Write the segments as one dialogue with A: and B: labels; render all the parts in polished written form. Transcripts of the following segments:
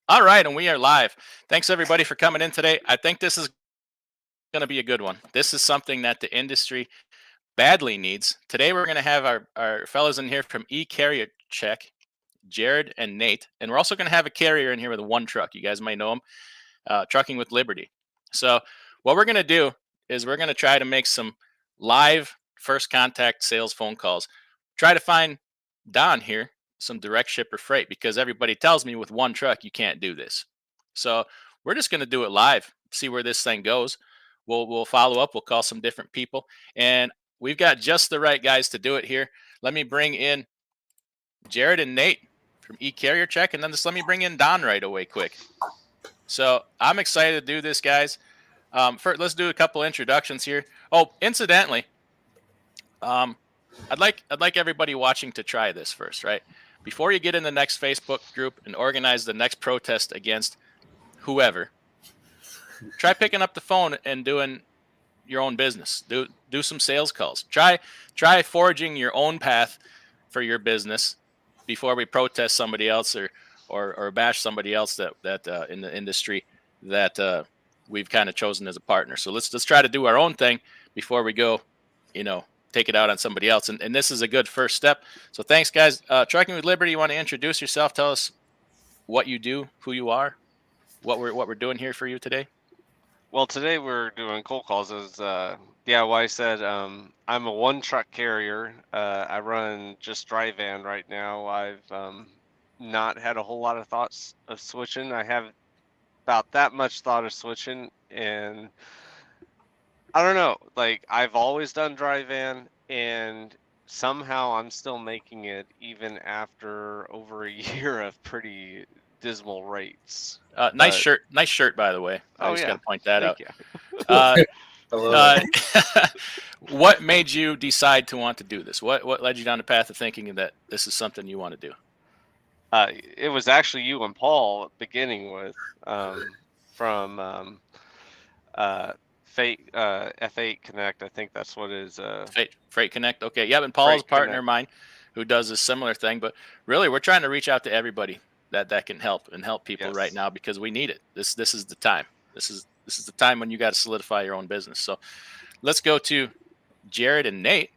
A: All right, and we are live. Thanks everybody for coming in today. I think this is going to be a good one. This is something that the industry badly needs. Today we're going to have our fellows in here from E-Carrier Check, Jared and Nate, and we're also going to have a carrier in here with one truck. You guys might know him, Trucking with Liberty. So what we're going to do is we're going to try to make some live first contact sales phone calls. Try to find Don here some direct shipper freight because everybody tells me with one truck you can't do this. So we're just going to do it live, see where this thing goes. We'll follow up. We'll call some different people, and we've got just the right guys to do it here. Let me bring in Jared and Nate from E-Carrier Check, and then just let me bring in Don right away quick. So I'm excited to do this, guys. First, let's do a couple introductions here. Oh, incidentally, I'd like everybody watching to try this first, right? Before you get in the next Facebook group and organize the next protest against whoever, try picking up the phone and doing your own business. Do some sales calls. Try forging your own path for your business before we protest somebody else or bash somebody else that in the industry that we've kind of chosen as a partner. So let's try to do our own thing before we go, take it out on somebody else. And this is a good first step. So thanks, guys. Trucking with Liberty, you want to introduce yourself? Tell us what you do, who you are, what we're doing here for you today.
B: Well, today we're doing cold calls. As DIY said, I'm a one truck carrier. I run just Drve Van right now. I've not had a whole lot of thoughts of switching. I have about that much thought of switching, and I don't know. Like, I've always done Drve Van, and somehow I'm still making it even after over a year of pretty dismal rates.
A: Nice shirt, by the way. I
B: Oh
A: just
B: yeah,
A: got to point that
B: thank
A: out.
B: you.
A: What made you decide to want to do this? What led you down the path of thinking that this is something you want to do?
B: It was actually you and Paul beginning with from F8 Connect. I think that's what is
A: Freight Connect. Okay, yeah, and Paul's a partner
B: Connect.
A: of mine who does a similar thing. But really, we're trying to reach out to everybody that can help people right now because we need it. This is the time. This is the time when you got to solidify your own business. So let's go to Jared and Nate.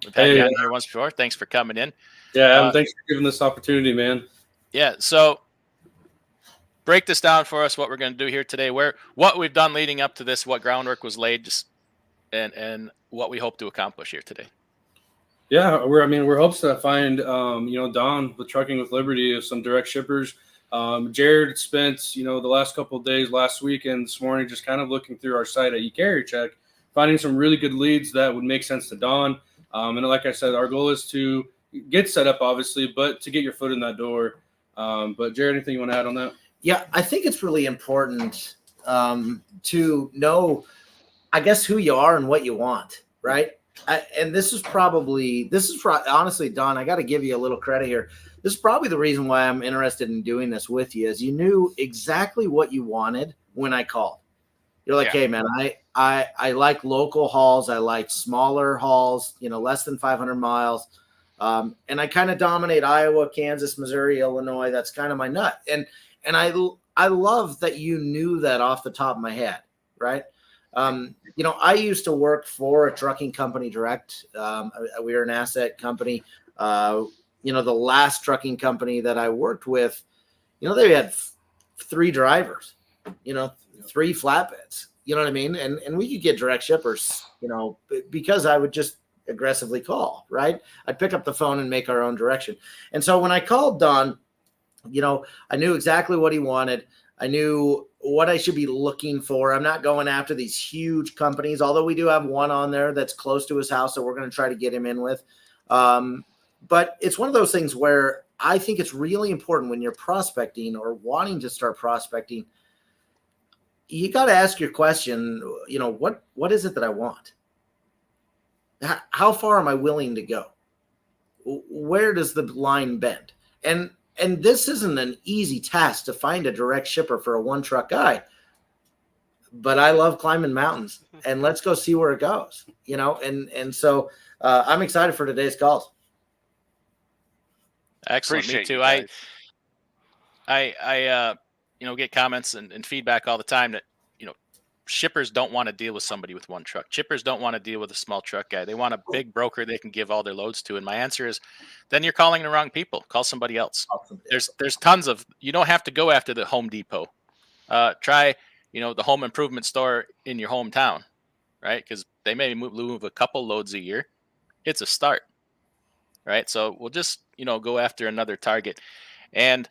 A: We've had you on here once before. Thanks for coming in.
C: Yeah, Adam, thanks for giving this opportunity, man.
A: Yeah, so break this down for us, what we're going to do here today, what we've done leading up to this, what groundwork was laid, and what we hope to accomplish here today.
C: Yeah, we're hopes to find Don with Trucking with Liberty of some direct shippers. Jared spent the last couple of days, last week and this morning, just kind of looking through our site at E-Carrier Check, finding some really good leads that would make sense to Don. And like I said, our goal is to get set up, obviously, but to get your foot in that door. But Jared, anything you want to add on that?
D: Yeah, I think it's really important to know, I guess, who you are and what you want, right? And this is honestly, Don, I got to give you a little credit here. This is probably the reason why I'm interested in doing this with you, is you knew exactly what you wanted when I called. You're like, Hey, man, I like local hauls. I like smaller hauls, less than 500 miles. And I kind of dominate Iowa, Kansas, Missouri, Illinois. That's kind of my nut. And I love that you knew that off the top of my head, right? I used to work for a trucking company direct. We were an asset company. The last trucking company that I worked with, they had 3 drivers, 3 flatbeds, you know what I mean? And we could get direct shippers, because I would just aggressively call, right? I'd pick up the phone and make our own direction. And so when I called Don, I knew exactly what he wanted. I knew what I should be looking for. I'm not going after these huge companies, although we do have one on there that's close to his house that we're going to try to get him in with. But it's one of those things where I think it's really important when you're prospecting or wanting to start prospecting, you got to ask your question, what is it that I want? How far am I willing to go? Where does the line bend? And this isn't an easy task to find a direct shipper for a one truck guy, but I love climbing mountains, and let's go see where it goes, and so I'm excited for today's calls.
A: Excellent.
B: Appreciate
A: Me too.
B: I
A: get comments and feedback all the time that, shippers don't want to deal with somebody with one truck. Shippers don't want to deal with a small truck guy. They want a big broker they can give all their loads to. And my answer is, then you're calling the wrong people. Call somebody else.
D: Awesome.
A: There's tons of, you don't have to go after the Home Depot. Try, the home improvement store in your hometown, right? Because they may move a couple loads a year. It's a start, right? So we'll just, go after another target. And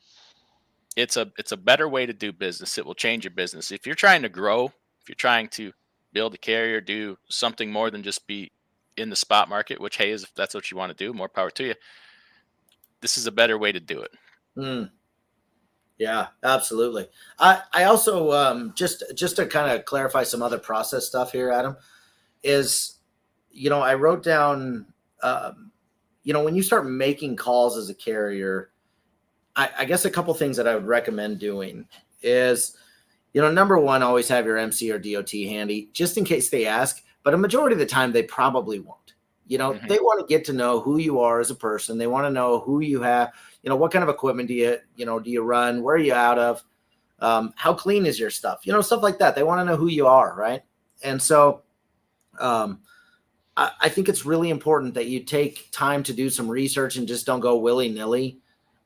A: it's a better way to do business. It will change your business. If you're trying to grow, if you're trying to build a carrier, do something more than just be in the spot market, which, hey, if that's what you want to do, more power to you. This is a better way to do it.
D: Yeah, absolutely. I also just to kind of clarify some other process stuff here, Adam, is, I wrote down, when you start making calls as a carrier, I guess a couple things that I would recommend doing is, number one, always have your MC or DOT handy just in case they ask. But a majority of the time, they probably won't. They want to get to know who you are as a person. They want to know who you have. What kind of equipment do you run? Where are you out of? How clean is your stuff? Stuff like that. They want to know who you are, right? And so, I think it's really important that you take time to do some research and just don't go willy-nilly.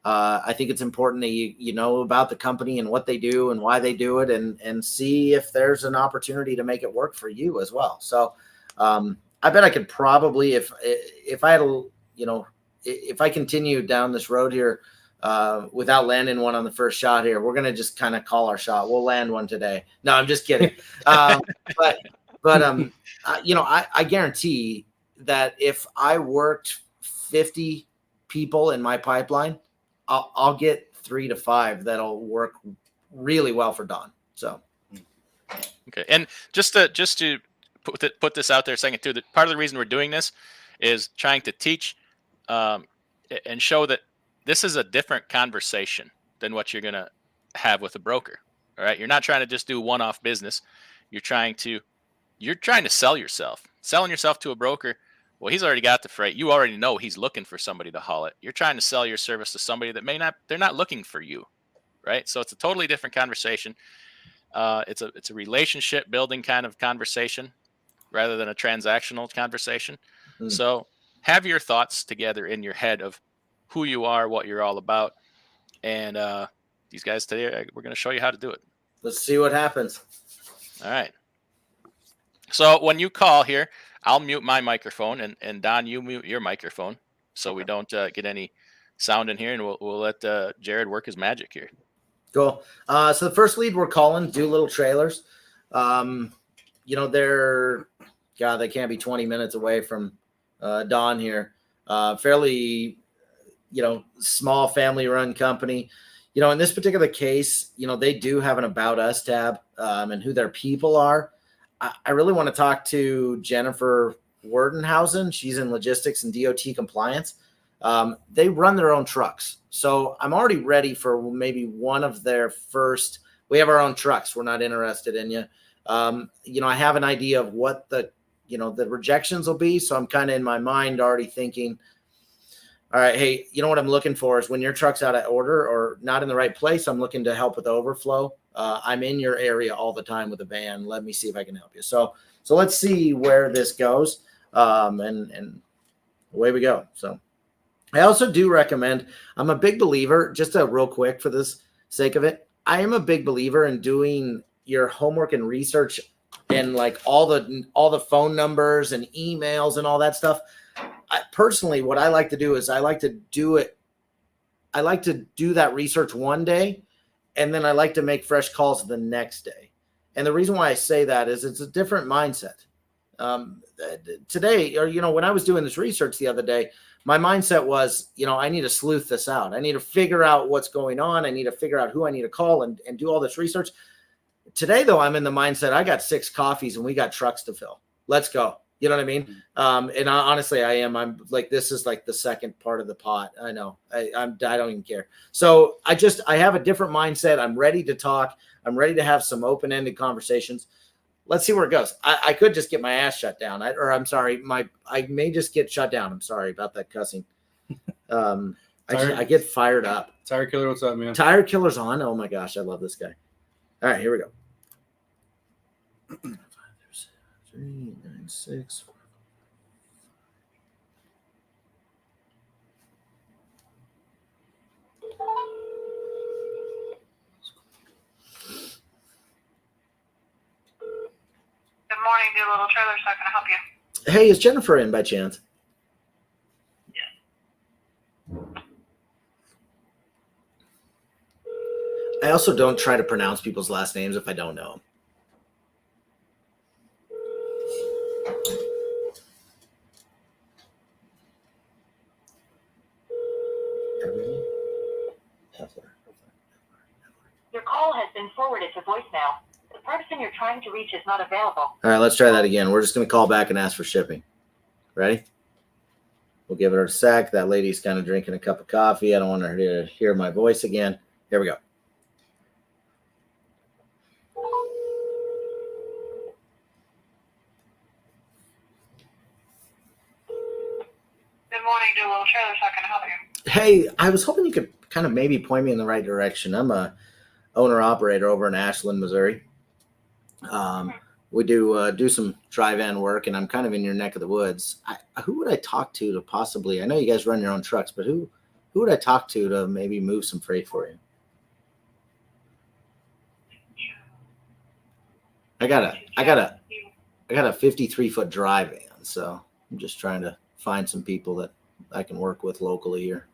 D: I think it's important that you know about the company and what they do and why they do it, and see if there's an opportunity to make it work for you as well. So I bet I could probably, if I had if I continue down this road here without landing one on the first shot here, we're gonna just kind of call our shot. We'll land one today. No, I'm just kidding. But I guarantee that if I worked 50 people in my pipeline, I'll get 3 to 5 that'll work really well for Don. So,
A: okay, and just to put this out there a second too, that part of the reason we're doing this is trying to teach and show that this is a different conversation than what you're gonna have with a broker. All right, you're not trying to just do one-off business. You're trying to sell yourself. Selling yourself to a broker, well, he's already got the freight. You already know he's looking for somebody to haul it. You're trying to sell your service to somebody that they're not looking for you, right? So it's a totally different conversation. It's a relationship building kind of conversation rather than a transactional conversation. So have your thoughts together in your head of who you are, what you're all about. And these guys today, we're going to show you how to do it.
D: Let's see what happens.
A: All right. So when you call here, I'll mute my microphone, and Don, you mute your microphone so we don't get any sound in here, and we'll let Jared work his magic here.
D: Cool. So the first lead we're calling, Doolittle Trailers. They can't be 20 minutes away from Don here. Fairly, small family-run company. In this particular case, they do have an About Us tab and who their people are. I really want to talk to Jennifer Werdenhausen. She's in logistics and DOT compliance. They run their own trucks. So I'm already ready for maybe one of their first. We have our own trucks. We're not interested in you. I have an idea of what the rejections will be. So I'm kind of in my mind already thinking, all right, hey, what I'm looking for is when your truck's out of order or not in the right place, I'm looking to help with overflow. I'm in your area all the time with a van. Let me see if I can help you. So let's see where this goes. And away we go. So I also do recommend, I'm a big believer, just real quick for this sake of it, I am a big believer in doing your homework and research and like all the phone numbers and emails and all that stuff. Personally, what I like to do is I like to do that research one day, and then I like to make fresh calls the next day. And the reason why I say that is it's a different mindset. Today, or, when I was doing this research the other day, my mindset was, I need to sleuth this out. I need to figure out what's going on. I need to figure out who I need to call and do all this research. Today, though, I'm in the mindset, I got 6 coffees and we got trucks to fill. Let's go. You know what I mean? And honestly, I'm like, this is like the second part of the pot. I know. I don't even care. So I have a different mindset. I'm ready to talk. I'm ready to have some open-ended conversations. Let's see where it goes. I could just get my ass shut down. I may just get shut down. I'm sorry about that cussing.
C: Tire-
D: I get fired up.
C: Tire Killer, what's up, man?
D: Tire Killer's on. Oh my gosh, I love this guy. All right, here we go. 396.
E: Good morning, Doolittle Trailers. How can I help you?
D: Hey, is Jennifer in by chance? I also don't try to pronounce people's last names if I don't know them.
E: Your call has been forwarded to voicemail. The person you're trying to reach is not available.
D: All right, let's try that again. We're just going to call back and ask for shipping. Ready? We'll give it a sec. That lady's kind of drinking a cup of coffee. I don't want her to hear my voice again. Here we go.
E: Good morning, Doolittle Trailers. How can I help you?
D: Hey, I was hoping you could kind of maybe point me in the right direction. I'm a owner-operator over in Ashland, Missouri. We do some Drve Van work, and I'm kind of in your neck of the woods. Who would I talk to possibly? I know you guys run your own trucks, but who would I talk to maybe move some freight for you? I got a 53-foot Drve Van, so I'm just trying to find some people that I can work with locally here.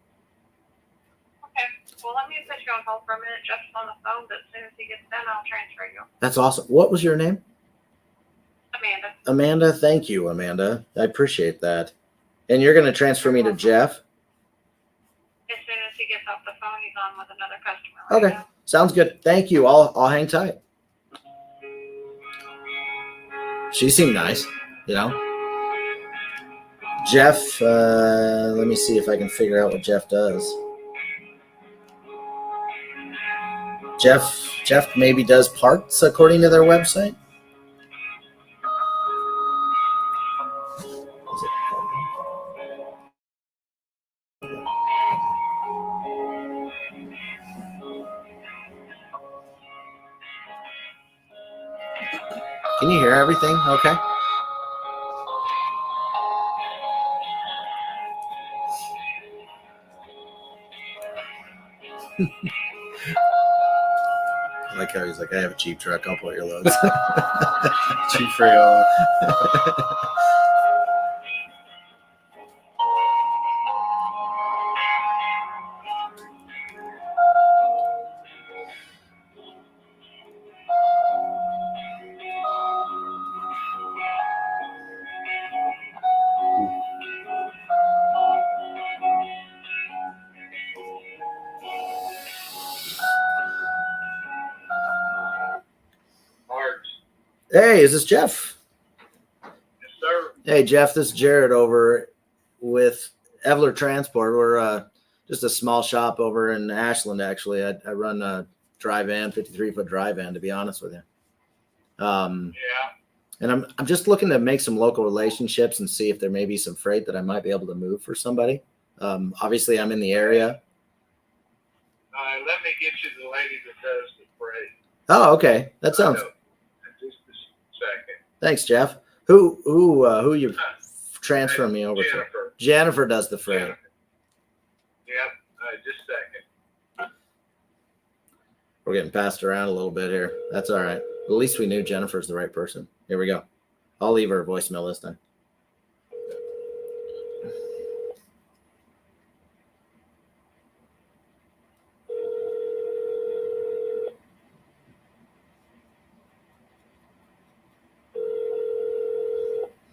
E: Okay. Well, let me put you on hold for a minute. Jeff's on the phone, but as soon as he gets done, I'll transfer you.
D: That's awesome. What was your name?
E: Amanda.
D: Amanda. Thank you, Amanda. I appreciate that. And you're going to transfer me to Jeff?
E: As soon as he gets off the phone, he's on with another customer.
D: Okay. Sounds good. Thank you. I'll hang tight. She seemed nice, you know. Jeff, let me see if I can figure out what Jeff does. Jeff maybe does parts according to their website. Can you hear everything? Okay. I like how he's like, I have a cheap truck. I'll put your loads.
C: Cheap freight all.
D: Hey, is this Jeff?
F: Yes, sir.
D: Hey, Jeff, this is Jared over with Evler Transport. We're just a small shop over in Ashland, actually. I run a Drve Van, 53-foot Drve Van, to be honest with you.
F: Yeah.
D: And I'm just looking to make some local relationships and see if there may be some freight that I might be able to move for somebody. Obviously, I'm in the area.
F: Let me get you the lady that does the freight.
D: Oh, okay. That sounds.
F: Just a second.
D: Thanks, Jeff. Who you transferring me over to?
F: Jennifer.
D: Jennifer does the freight.
F: Jennifer. Yep. Just a second.
D: We're getting passed around a little bit here. That's all right. At least we knew Jennifer's the right person. Here we go. I'll leave her a voicemail this time.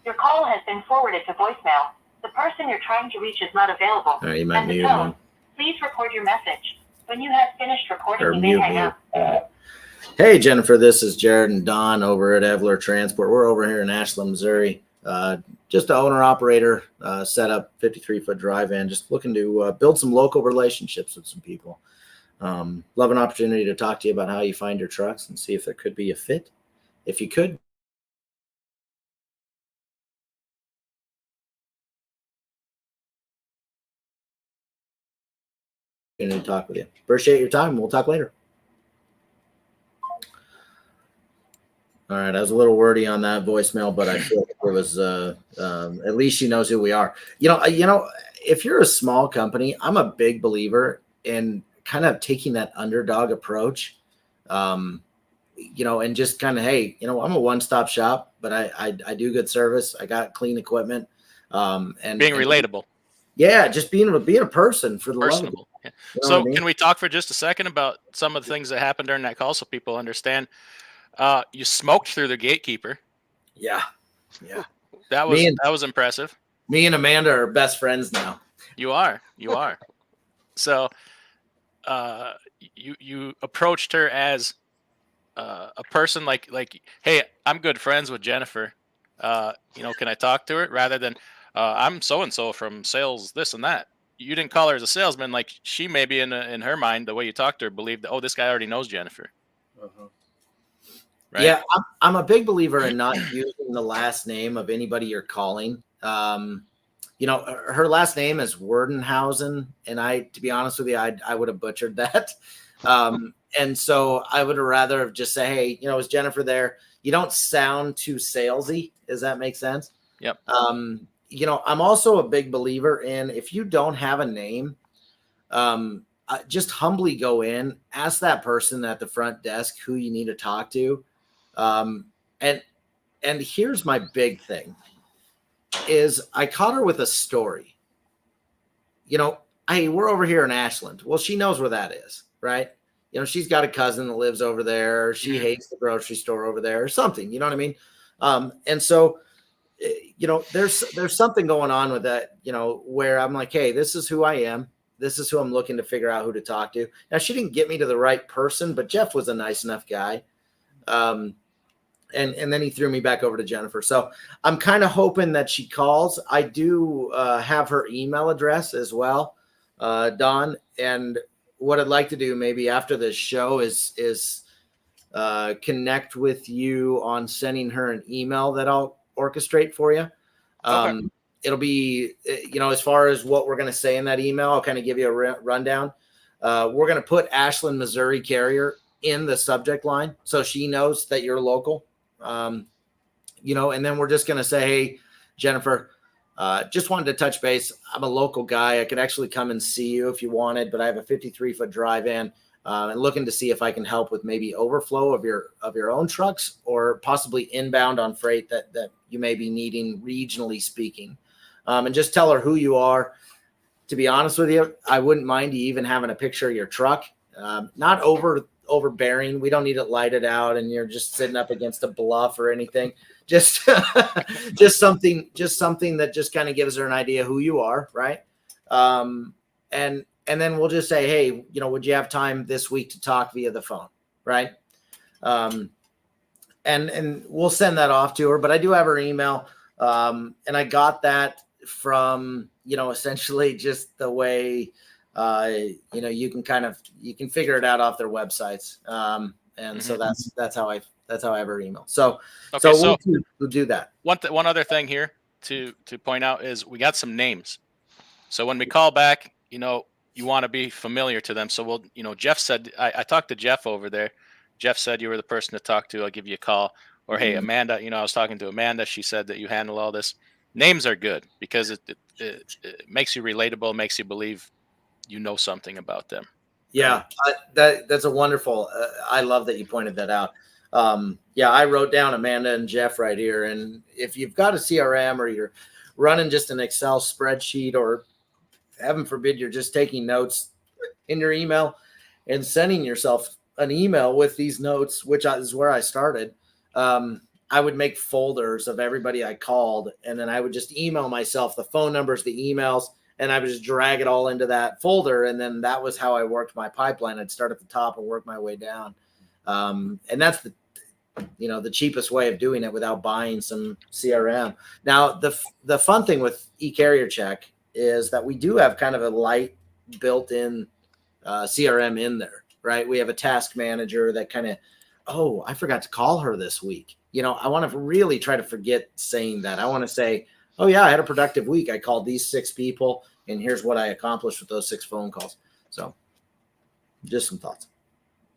E: Your call has been forwarded to voicemail. The person you're trying to reach is not available.
D: All right, you might
E: At the
D: mute
E: tone,
D: him.
E: please record your message. When you have finished recording,
D: Or
E: you may
D: mute
E: hang
D: me.
E: up.
D: Hey, Jennifer, this is Jared and Don over at Evler Transport. We're over here in Ashland, Missouri. Just an owner-operator setup, 53-foot Drve Van, just looking to build some local relationships with some people. Love an opportunity to talk to you about how you find your trucks and see if there could be a fit. If you could, to talk with you. Appreciate your time. We'll talk later. All right, I was a little wordy on that voicemail, but I feel like it was at least she knows who we are. If you're a small company, I'm a big believer in kind of taking that underdog approach. And just kind of, hey, I'm a one-stop shop, but I do good service. I got clean equipment. And
A: being relatable.
D: Yeah, just being a person for the love of it.
A: Personable. Yeah.
D: You know
A: So
D: what I mean?
A: can we talk for just a second about some of the things that happened during that call so people understand? You smoked through the gatekeeper.
D: Yeah.
A: That was impressive.
D: Me and Amanda are best friends now.
A: You are. So you approached her as a person like, hey, I'm good friends with Jennifer. Can I talk to her? Rather than I'm so and so from sales, this and that. You didn't call her as a salesman. Like she maybe in her mind, the way you talked to her, believed that, oh, this guy already knows Jennifer.
C: Uh-huh.
A: Right?
D: Yeah, I'm a big believer in not using the last name of anybody you're calling. Her last name is Werdenhausen, and to be honest with you, I would have butchered that. And so I would have rather have just say, hey, is Jennifer there? You don't sound too salesy. Does that make sense?
A: Yep.
D: I'm also a big believer in if you don't have a name, just humbly go in, ask that person at the front desk who you need to talk to. And here's my big thing is I caught her with a story. Hey, we're over here in Ashland. Well, she knows where that is, right? She's got a cousin that lives over there. Or she hates the grocery store over there or something, you know what I mean? And so, there's something going on with that, where I'm like, hey, this is who I am. This is who I'm looking to figure out who to talk to. Now, she didn't get me to the right person, but Jeff was a nice enough guy. And then he threw me back over to Jennifer. So I'm kind of hoping that she calls. I do have her email address as well, Dawn. And what I'd like to do maybe after this show is connect with you on sending her an email that I'll orchestrate for you.
A: Okay.
D: It'll be, as far as what we're going to say in that email, I'll kind of give you a rundown. We're going to put Ashland, Missouri carrier in the subject line so she knows that you're local. And then we're just going to say, hey, Jennifer, just wanted to touch base. I'm a local guy. I could actually come and see you if you wanted, but I have a 53-foot Drve Van and looking to see if I can help with maybe overflow of your own trucks or possibly inbound on freight that you may be needing regionally speaking. And just tell her who you are. To be honest with you, I wouldn't mind you even having a picture of your truck, not overbearing. We don't need it lighted out and you're just sitting up against a bluff or anything. Just something that just kind of gives her an idea who you are, right? And then we'll just say, hey, would you have time this week to talk via the phone, right? And we'll send that off to her. But I do have her email, and I got that from essentially just the way you can figure it out off their websites. So that's how I have her email. So we'll do that.
A: One other thing here to point out is we got some names. So when we call back, you want to be familiar to them. So Jeff said, I talked to Jeff over there. Jeff said you were the person to talk to. I'll give you a call. Or, hey, Amanda, I was talking to Amanda. She said that you handle all this. Names are good because it makes you relatable, makes you believe you know something about them.
D: Yeah, that's a wonderful. I love that you pointed that out. I wrote down Amanda and Jeff right here. And if you've got a CRM or you're running just an Excel spreadsheet, or heaven forbid, you're just taking notes in your email and sending yourself an email with these notes, which is where I started. I would make folders of everybody I called, and then I would just email myself the phone numbers, the emails, and I would just drag it all into that folder. And then that was how I worked my pipeline. I'd start at the top and work my way down. And that's the cheapest way of doing it without buying some CRM. Now, the fun thing with eCarrier Check is that we do have kind of a light built-in CRM in there, right? We have a task manager that kind of, I forgot to call her this week. I want to really try to forget saying that. I want to say, oh yeah, I had a productive week. I called these 6 people and here's what I accomplished with those 6 phone calls. So Just some thoughts.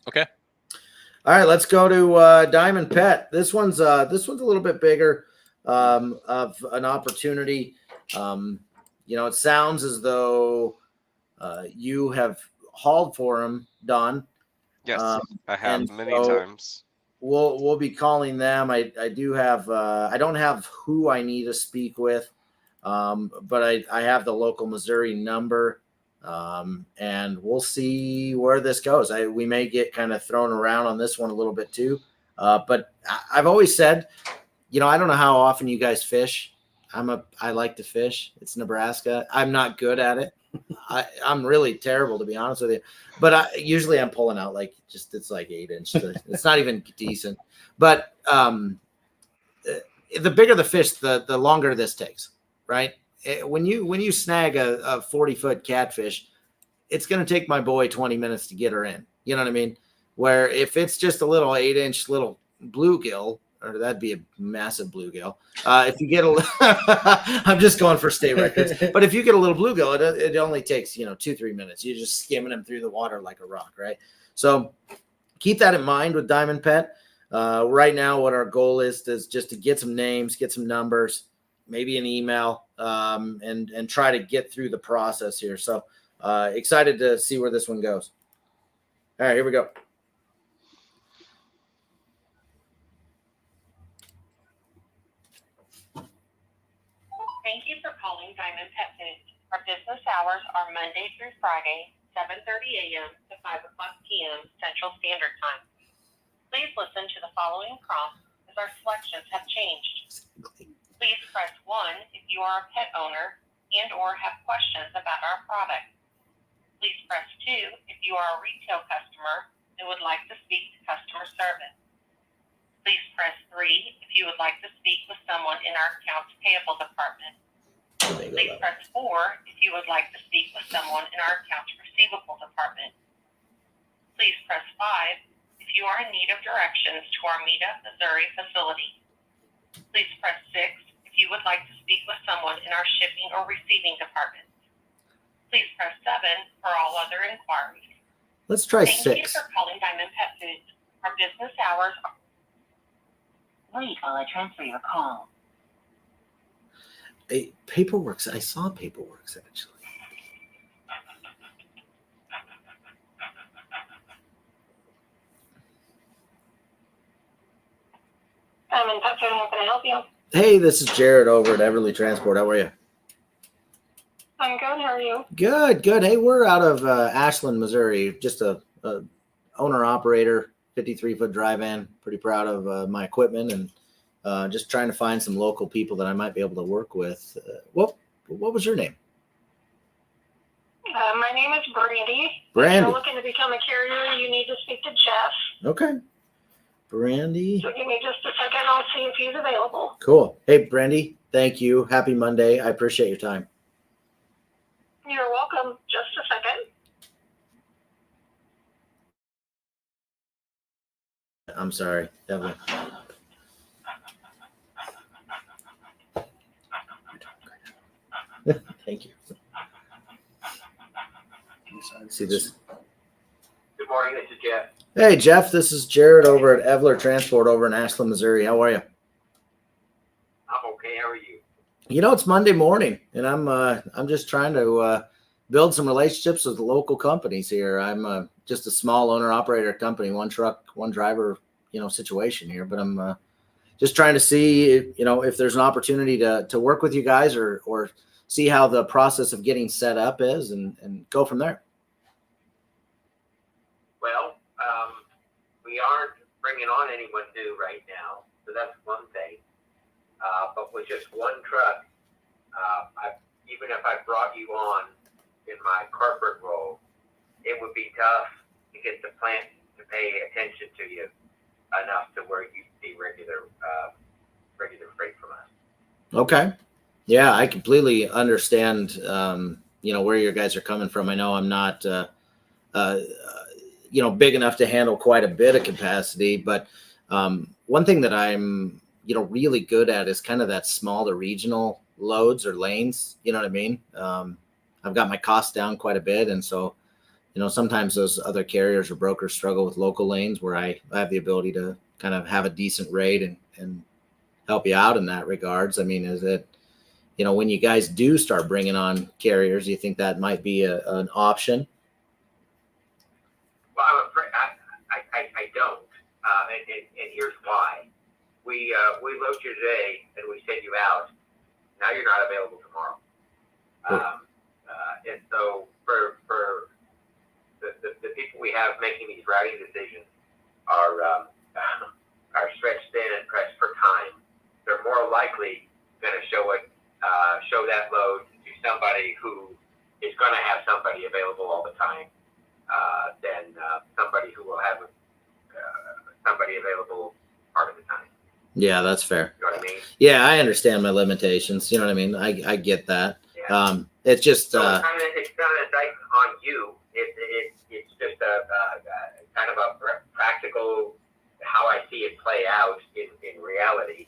A: Okay.
D: All right, let's go to Diamond Pet. This one's a little bit bigger of an opportunity. It sounds as though you have hauled for him, Don.
B: Yes, I have
D: and
B: many
D: so
B: times.
D: We'll be calling them. I do have I don't have who I need to speak with, but I have the local Missouri number, and we'll see where this goes. We may get kind of thrown around on this one a little bit too, but I've always said, I don't know how often you guys fish. I like to fish. It's Nebraska. I'm not good at it. I'm really terrible, to be honest with you. But usually I'm pulling out it's like 8-inch. It's not even decent. But the bigger the fish, the longer this takes, right? When you snag a 40-foot catfish, it's going to take my boy 20 minutes to get her in. You know what I mean? Where if it's just a little 8-inch little bluegill, or that'd be a massive bluegill. If you get I'm just going for state records. But if you get a little bluegill, it only takes 2-3 minutes. You're just skimming them through the water like a rock, right? So keep that in mind with Diamond Pet. Right now, what our goal is just to get some names, get some numbers, maybe an email, and try to get through the process here. So excited to see where this one goes. All right, here we go.
G: Thank you for calling Diamond Pet Foods. Our business hours are Monday through Friday, 7:30 a.m. to 5 o'clock p.m. Central Standard Time. Please listen to the following prompts as our selections have changed. Please press 1 if you are a pet owner and or have questions about our product. Please press 2 if you are a retail customer and would like to speak to customer service. Please press 3 if you would like to speak with someone in our accounts payable department. Please press 4 if you would like to speak with someone in our accounts receivable department. Please press 5 if you are in need of directions to our Meetup, Missouri facility. Please press 6 if you would like to speak with someone in our shipping or receiving department. Please press 7 for all other inquiries.
D: Let's try
G: Thank
D: 6.
G: you for calling Diamond Pet Foods. Our business hours are... Wait while I transfer your call.
D: Paperworks. I saw Paperworks actually.
E: Diamond Pet Food, how can I help you?
D: Hey, this is Jared over at Everly Transport. How are you?
E: I'm good. How are you?
D: Good. Hey, we're out of Ashland, Missouri. Just a owner operator, 53-foot dry van. Pretty proud of my equipment and just trying to find some local people that I might be able to work with. What was your name?
E: My name is Brandy.
D: Brandy.
E: If you're looking to become a carrier, you need to speak to Jeff.
D: Okay. Brandy.
E: So give me just a second. I'll see if he's available.
D: Cool. Hey, Brandy. Thank you. Happy Monday. I appreciate your time.
E: You're welcome. Just a second.
D: I'm sorry. Definitely. Thank you. See this?
H: Good morning, this is Jeff.
D: Hey, Jeff, this is Jared over at Evler Transport over in Ashland, Missouri. How are you?
H: I'm okay. How are you?
D: It's Monday morning, and I'm just trying to build some relationships with the local companies here. I'm just a small owner-operator company, one truck, one driver, situation here. But I'm just trying to see, if there's an opportunity to work with you guys or see how the process of getting set up is and go from there.
H: Well, we aren't bringing on anyone new right now, so that's one thing. But with just one truck, even if I brought you on in my corporate role, it would be tough to get the plant to pay attention to you enough to where you'd see regular freight from us.
D: Okay. Yeah, I completely understand, where your guys are coming from. I know I'm not, big enough to handle quite a bit of capacity, but one thing that I'm, really good at is kind of that smaller regional loads or lanes. You know what I mean? I've got my costs down quite a bit. And so, sometimes those other carriers or brokers struggle with local lanes where I have the ability to kind of have a decent rate and help you out in that regards. I mean, is it, when you guys do start bringing on carriers, you think that might be an option?
H: Well, I'm afraid I don't, and here's why. We load you today and we send you out. Now you're not available tomorrow. And so for the people we have making these routing decisions are stretched thin and pressed for time. They're more likely going to show that load to somebody who is going to have somebody available all the time than somebody who will have somebody available part of the time.
D: Yeah, that's fair.
H: You know what I mean?
D: Yeah, I understand my limitations. You know what I mean? I get that.
H: Yeah.
D: It's just
H: So it's not an indictment on you. It's just a kind of a practical how I see it play out in reality.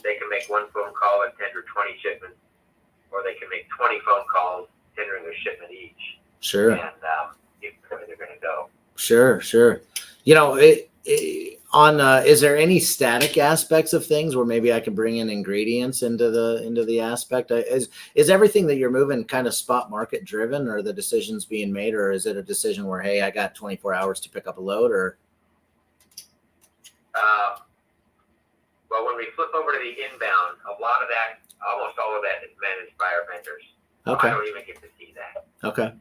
H: They can make one phone call and tender 20 shipments, or they can make 20 phone calls tendering a shipment each.
D: sure.
H: And where they're going to go.
D: Sure. Is there any static aspects of things where maybe I can bring in ingredients into the aspect? Is everything that you're moving kind of spot market driven, or the decisions being made, or is it a decision where, hey, I got 24 hours to pick up a load, or?
H: Well, when we flip over to the inbound, almost all of that is managed by our vendors.
D: Okay.
H: I don't even get to see that.
D: Okay.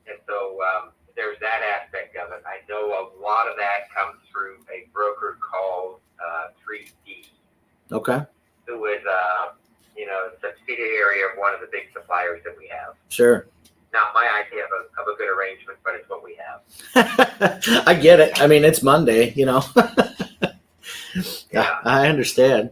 H: And so there's that aspect of it. I know a lot of that comes through a broker called 3D,
D: Okay.
H: who is a subsidiary of one of the big suppliers that we have.
D: Sure.
H: Not my idea of a good arrangement, but it's what we have.
D: I get it. I mean, it's Monday,
H: Yeah.
D: I understand.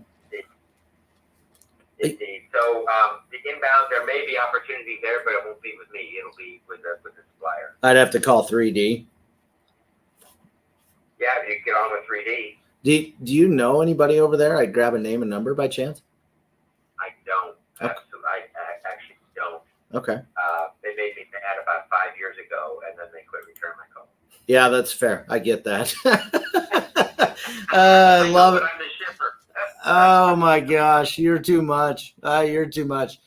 H: Indeed. So the inbound, there may be opportunities there, but it won't be with me. It'll be with the supplier.
D: I'd have to call 3D.
H: Yeah, you get on with 3D.
D: Do you know anybody over there? I'd grab a name and number by chance.
H: I don't.
D: Okay.
H: I actually don't.
D: Okay.
H: They made me mad about 5 years ago, and then they quit returning my call.
D: Yeah, that's fair. I get that.
H: I
D: love it.
H: I'm the shipper.
D: Oh my gosh, you're too much. You're too much.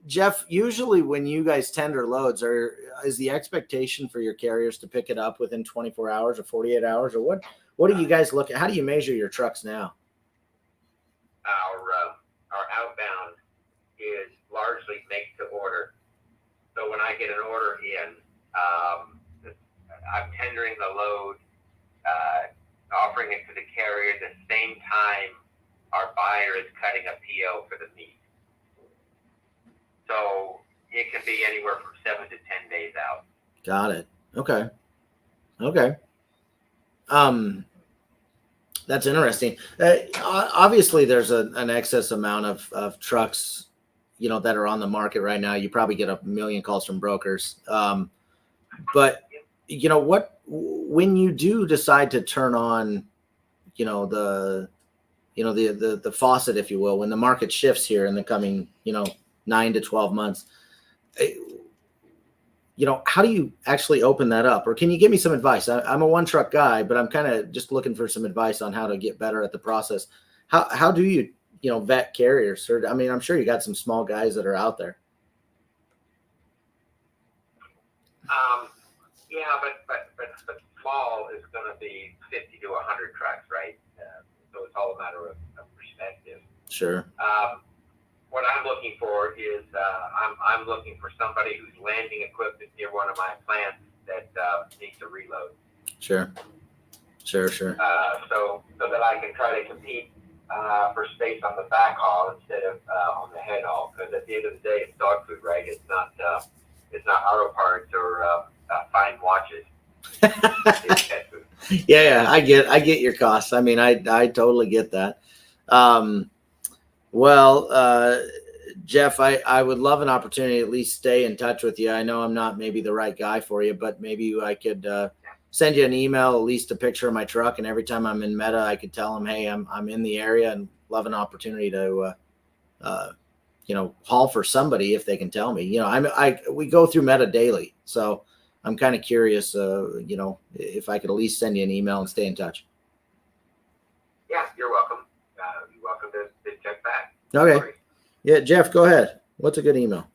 D: Jeff, usually when you guys tender loads, is the expectation for your carriers to pick it up within 24 hours or 48 hours, or what do you guys look at? How do you measure your trucks now?
H: Our outbound is largely make to order. So when I get an order in, I'm tendering the load, offering it to the carrier at the same time our buyer is cutting a PO for the meat. So it can be anywhere from 7 to 10 days out.
D: Got it. Okay. That's interesting. Obviously, there's an excess amount of trucks, that are on the market right now. You probably get a million calls from brokers. But when you do decide to turn on, the faucet, if you will, when the market shifts here in the coming, 9 to 12 months, how do you actually open that up? Or can you give me some advice? I'm a one truck guy, but I'm kind of just looking for some advice on how to get better at the process. How do you, vet carriers? Or, I mean, I'm sure you got some small guys that are out there.
H: Yeah, but small is going to be 50 to 100 trucks, right? So it's all a matter of perspective.
D: Sure.
H: What I'm looking for is I'm looking for somebody who's landing equipment near one of my plants that needs a reload.
D: Sure. So
H: that I can try to compete for space on the back haul instead of on the head haul. Because at the end of the day, it's dog food, right? It's not auto parts or fine watches. It's pet food.
D: Yeah, I get your costs. I mean, I totally get that. Jeff, I would love an opportunity to at least stay in touch with you. I know I'm not maybe the right guy for you, but maybe I could send you an email, at least a picture of my truck, and every time I'm in Meta, I could tell them, hey, I'm in the area and love an opportunity to haul for somebody if they can tell me. We go through Meta daily, so I'm kind of curious. If I could at least send you an email and stay in touch.
H: Yeah, you're welcome. You're welcome to check back.
D: Okay.
H: Sorry.
D: Yeah, Jeff, go ahead. What's a good email?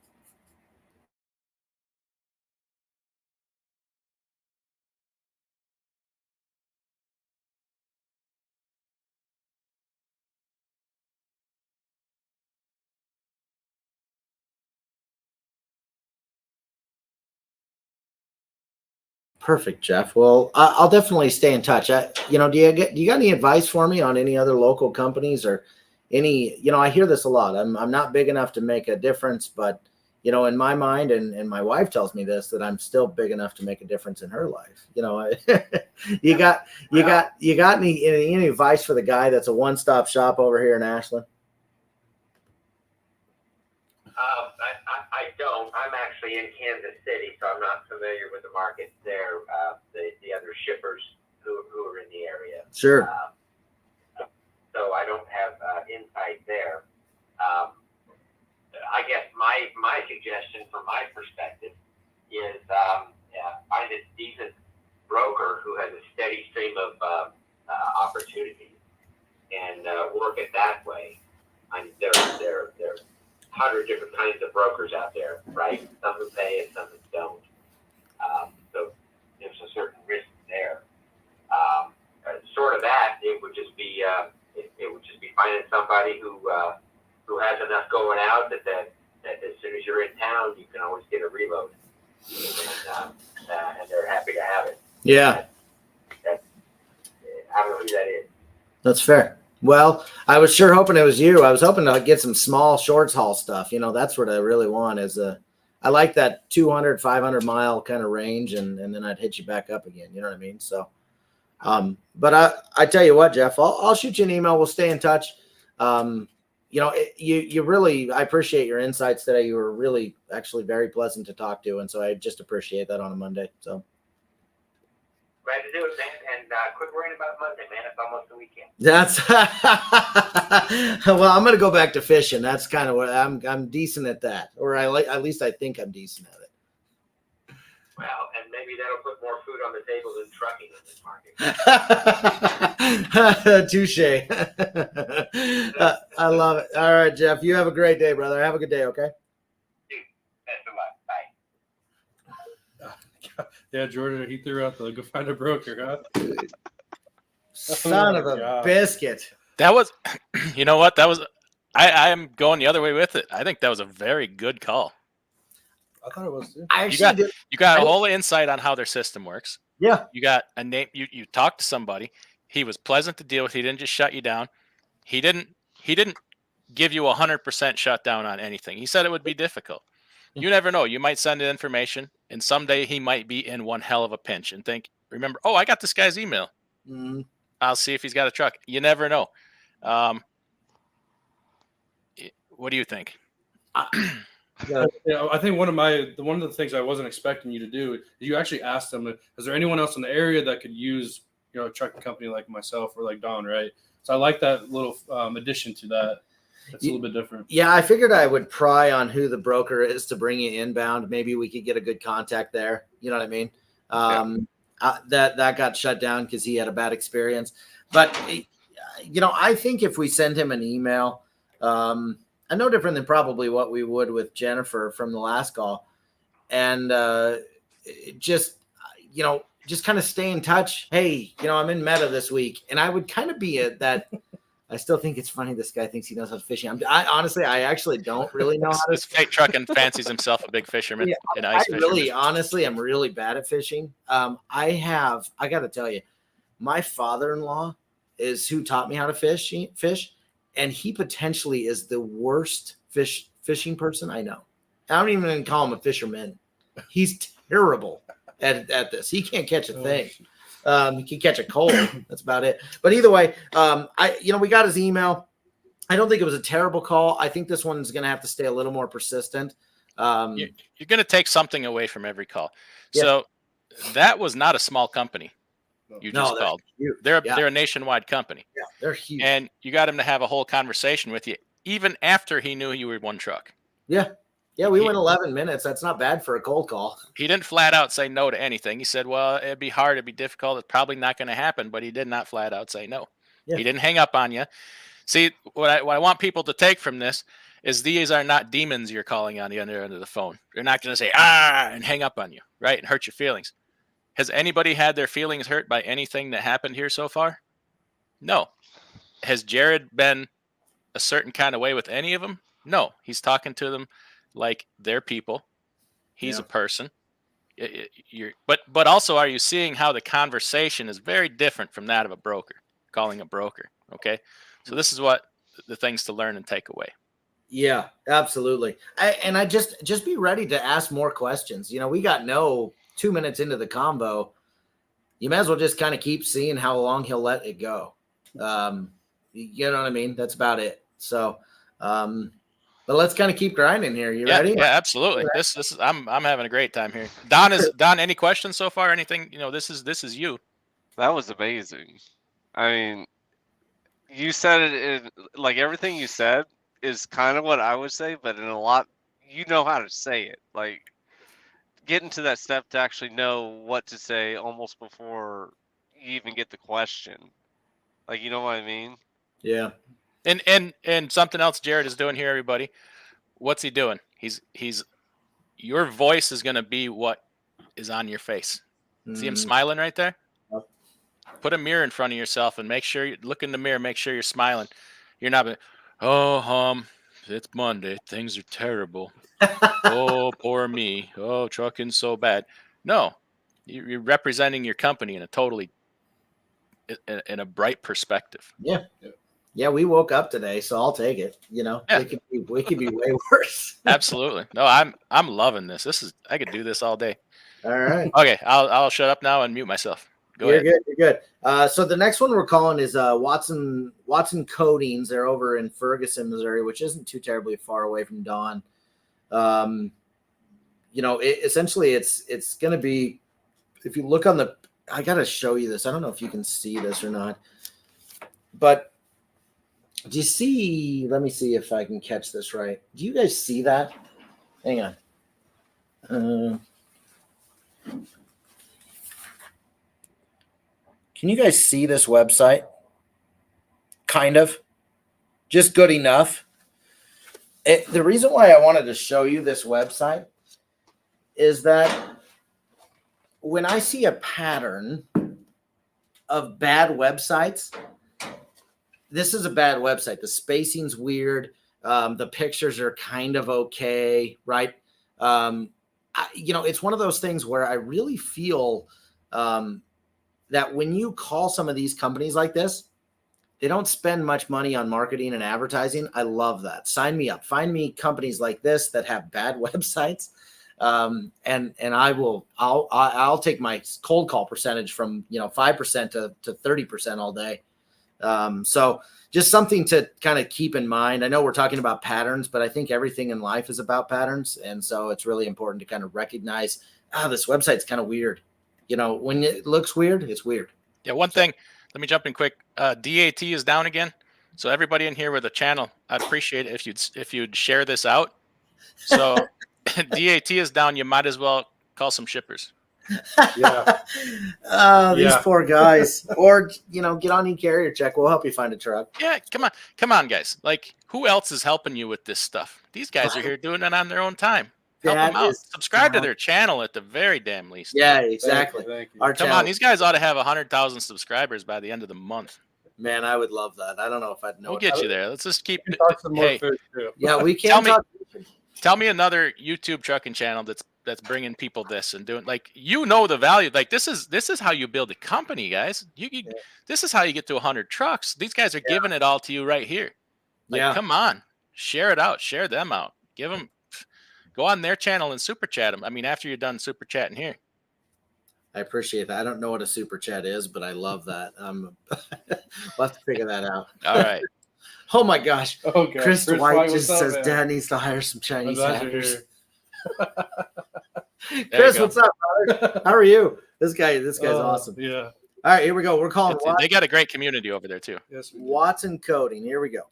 D: Perfect, Jeff. Well, I'll definitely stay in touch. Do you got any advice for me on any other local companies or any? I hear this a lot. I'm not big enough to make a difference, but in my mind, and my wife tells me this, that I'm still big enough to make a difference in her life. You got any advice for the guy that's a one-stop shop over here in Ashland?
H: I don't. I'm actually in Kansas City, so I'm not familiar with the markets there. The other shippers who are in the area.
D: Sure.
H: So I don't have insight there. I guess my suggestion from my perspective is find a decent broker who has a steady stream of opportunities and work it that way. There are 100 different kinds of brokers out there, right? Some who pay and some who don't. So there's a certain risk there. Short of that, it would just be finding somebody who has enough going out that as soon as you're in town, you can always get a reload, and they're happy to have it.
D: Yeah.
H: I don't know who that is.
D: That's fair. Well, I was sure hoping it was you. I was hoping to get some small shorts haul stuff. That's what I really want I like that 200, 500 mile kind of range. And then I'd hit you back up again. You know what I mean? So, but I tell you what, Jeff, I'll shoot you an email. We'll stay in touch. You really, I appreciate your insights today. You were really actually very pleasant to talk to. And so I just appreciate that on a Monday. So.
H: Glad to do it, man. And quit worrying about Monday, man. It's almost the weekend.
D: That's well, I'm going to go back to fishing. That's kind of what I'm decent at that, or at least I think I'm decent at it.
H: Well, and maybe that'll put more food on the table than trucking in this market.
D: Touche. I love it. All right, Jeff. You have a great day, brother. Have a good day. Okay.
H: Best of luck. Bye.
C: Yeah, Jordan, he threw out the go find a broker, huh?
D: Son of a biscuit.
A: That was, you know what? That was, I am going the other way with it. I think that was a very good call.
C: I thought it was too.
D: I actually
A: You got a whole insight on how their system works.
D: Yeah.
A: You got a name. You talked to somebody. He was pleasant to deal with. He didn't just shut you down. He didn't give you 100% shutdown on anything. He said it would be difficult. You never know. You might send in information, and someday he might be in one hell of a pinch and remember, oh, I got this guy's email.
D: Mm-hmm.
A: I'll see if he's got a truck. You never know. What do you think?
C: I think one of the things I wasn't expecting you to do is you actually asked them, is there anyone else in the area that could use, a trucking company like myself or like Don, right? So I like that little addition to that. It's a little bit different.
D: Yeah, I figured I would pry on who the broker is to bring you inbound. Maybe we could get a good contact there. You know what I mean? That got shut down because he had a bad experience. But, I think if we send him an email, no different than probably what we would with Jennifer from the last call. And just kind of stay in touch. Hey, I'm in Meta this week. And I would kind of be that – I still think it's funny. This guy thinks he knows how to fish. I actually don't really know how to.
A: This fake trucking fancies himself a big fisherman.
D: Yeah, honestly, I'm really bad at fishing. I got to tell you, my father-in-law is who taught me how to fish, and he potentially is the worst fishing person I know. I don't even call him a fisherman. He's terrible at this. He can't catch a thing. He can catch a cold. That's about it. But either way, we got his email. I don't think it was a terrible call. I think this one's going to have to stay a little more persistent.
A: You're going to take something away from every call.
D: Yeah.
A: So that was not a small company you just called.
D: Huge.
A: They're a nationwide company.
D: Yeah, they're huge.
A: And you got him to have a whole conversation with you. even after he knew you were one truck.
D: Yeah. Yeah, we went 11 minutes. That's not bad for a cold call.
A: He didn't flat out say no to anything. He said, well, it'd be hard, it'd be difficult, it's probably not going to happen, but he did not flat out say no.
D: Yeah.
A: He didn't hang up on you. See, what I want people to take from this is these are not demons you're calling on the other end of the phone. They're not going to say, and hang up on you, right, and hurt your feelings. Has anybody had their feelings hurt by anything that happened here so far? No. Has Jared been a certain kind of way with any of them? No. He's talking to them like they're people. He's a person. But also, are you seeing how the conversation is very different from that of a broker, calling a broker? Okay. So this is what the things to learn and take away.
D: Yeah, absolutely. I just be ready to ask more questions. You know, we got 2 minutes into the combo. You might as well just kind of keep seeing how long he'll let it go. You know what I mean? That's about it. So, but let's kind of keep grinding here. You ready?
A: Yeah, absolutely. This is I'm having a great time here. Don, any questions so far? Anything? You know, this is you.
B: That was amazing. I mean, you said it in, like everything you said is kind of what I would say, but in a lot, you know how to say it. Like getting to that step to actually know what to say almost before you even get the question. Like, you know what I mean?
D: Yeah.
A: And something else Jared is doing here, everybody. What's he doing? He's your voice is going to be what is on your face. See him smiling right there?
D: Yep.
A: Put a mirror in front of yourself and make sure you look in the mirror, make sure you're smiling. You're not, it's Monday. Things are terrible. Oh, poor me. Oh, trucking's so bad. No, you're representing your company in a totally, in a bright perspective.
D: Yeah. Yeah, we woke up today, so I'll take it. You know,
A: Yeah.
D: we could be way worse.
A: Absolutely. No, I'm loving this. I could do this all day.
D: All right.
A: Okay, I'll shut up now and mute myself.
D: You're good. You're good. So the next one we're calling is Watson Coatings. They're over in Ferguson, Missouri, which isn't too terribly far away from Don. You know, essentially it's going to be, if you look on the, I got to show you this. I don't know if you can see this or not, but do you see, let me see if I can catch this right. Do you guys see that? Hang on. Can you guys see this website? Kind of. Just good enough. The reason why I wanted to show you this website is that when I see a pattern of bad websites, this is a bad website. The spacing's weird. The pictures are kind of okay, right? You know, it's one of those things where I really feel that when you call some of these companies like this, they don't spend much money on marketing and advertising. I love that. Sign me up. Find me companies like this that have bad websites, and I'll take my cold call percentage from 5% to 30% all day. So just something to kind of keep in mind. I know we're talking about patterns, but I think everything in life is about patterns. And so it's really important to kind of recognize, this website's kind of weird. You know, when it looks weird, it's weird.
A: Yeah. One thing, let me jump in quick. DAT is down again. So everybody in here with a channel, I'd appreciate it if you'd share this out. So DAT is down. You might as well call some shippers.
C: Yeah.
D: These poor guys. Or, get on e-carrier check. We'll help you find a truck.
A: Yeah, come on, guys. Like, who else is helping you with this stuff? These guys are here doing it on their own time. Help them out. Subscribe to their channel at the very damn least.
D: Yeah, exactly.
C: Thank you.
A: Come on, these guys ought to have 100,000 subscribers by the end of the month.
D: Man, I would love that. I don't know if I'd know.
A: We'll get you there. Let's just keep.
C: Hey,
D: Yeah, we can't
A: tell me another YouTube trucking channel that's bringing people this and doing, like, the value. Like, this is how you build a company, guys. This is how you get to 100 trucks. These guys are giving it all to you right here. Like, come on, share it out, share them out, give them, go on their channel and super chat them. I mean, after you're done super chatting here.
D: I appreciate that. I don't know what a super chat is, but I love that. We'll have to figure that out.
A: All right.
D: Oh my gosh.
C: Okay.
D: Chris White just says
C: man?
D: Dad needs to hire some Chinese hackers.
A: Chris,
D: what's up, brother? How are you? This guy's awesome.
C: Yeah.
D: All right, here we go. We're calling
A: They got a great community over there too.
C: Yes.
D: Watson Coding. Here we go.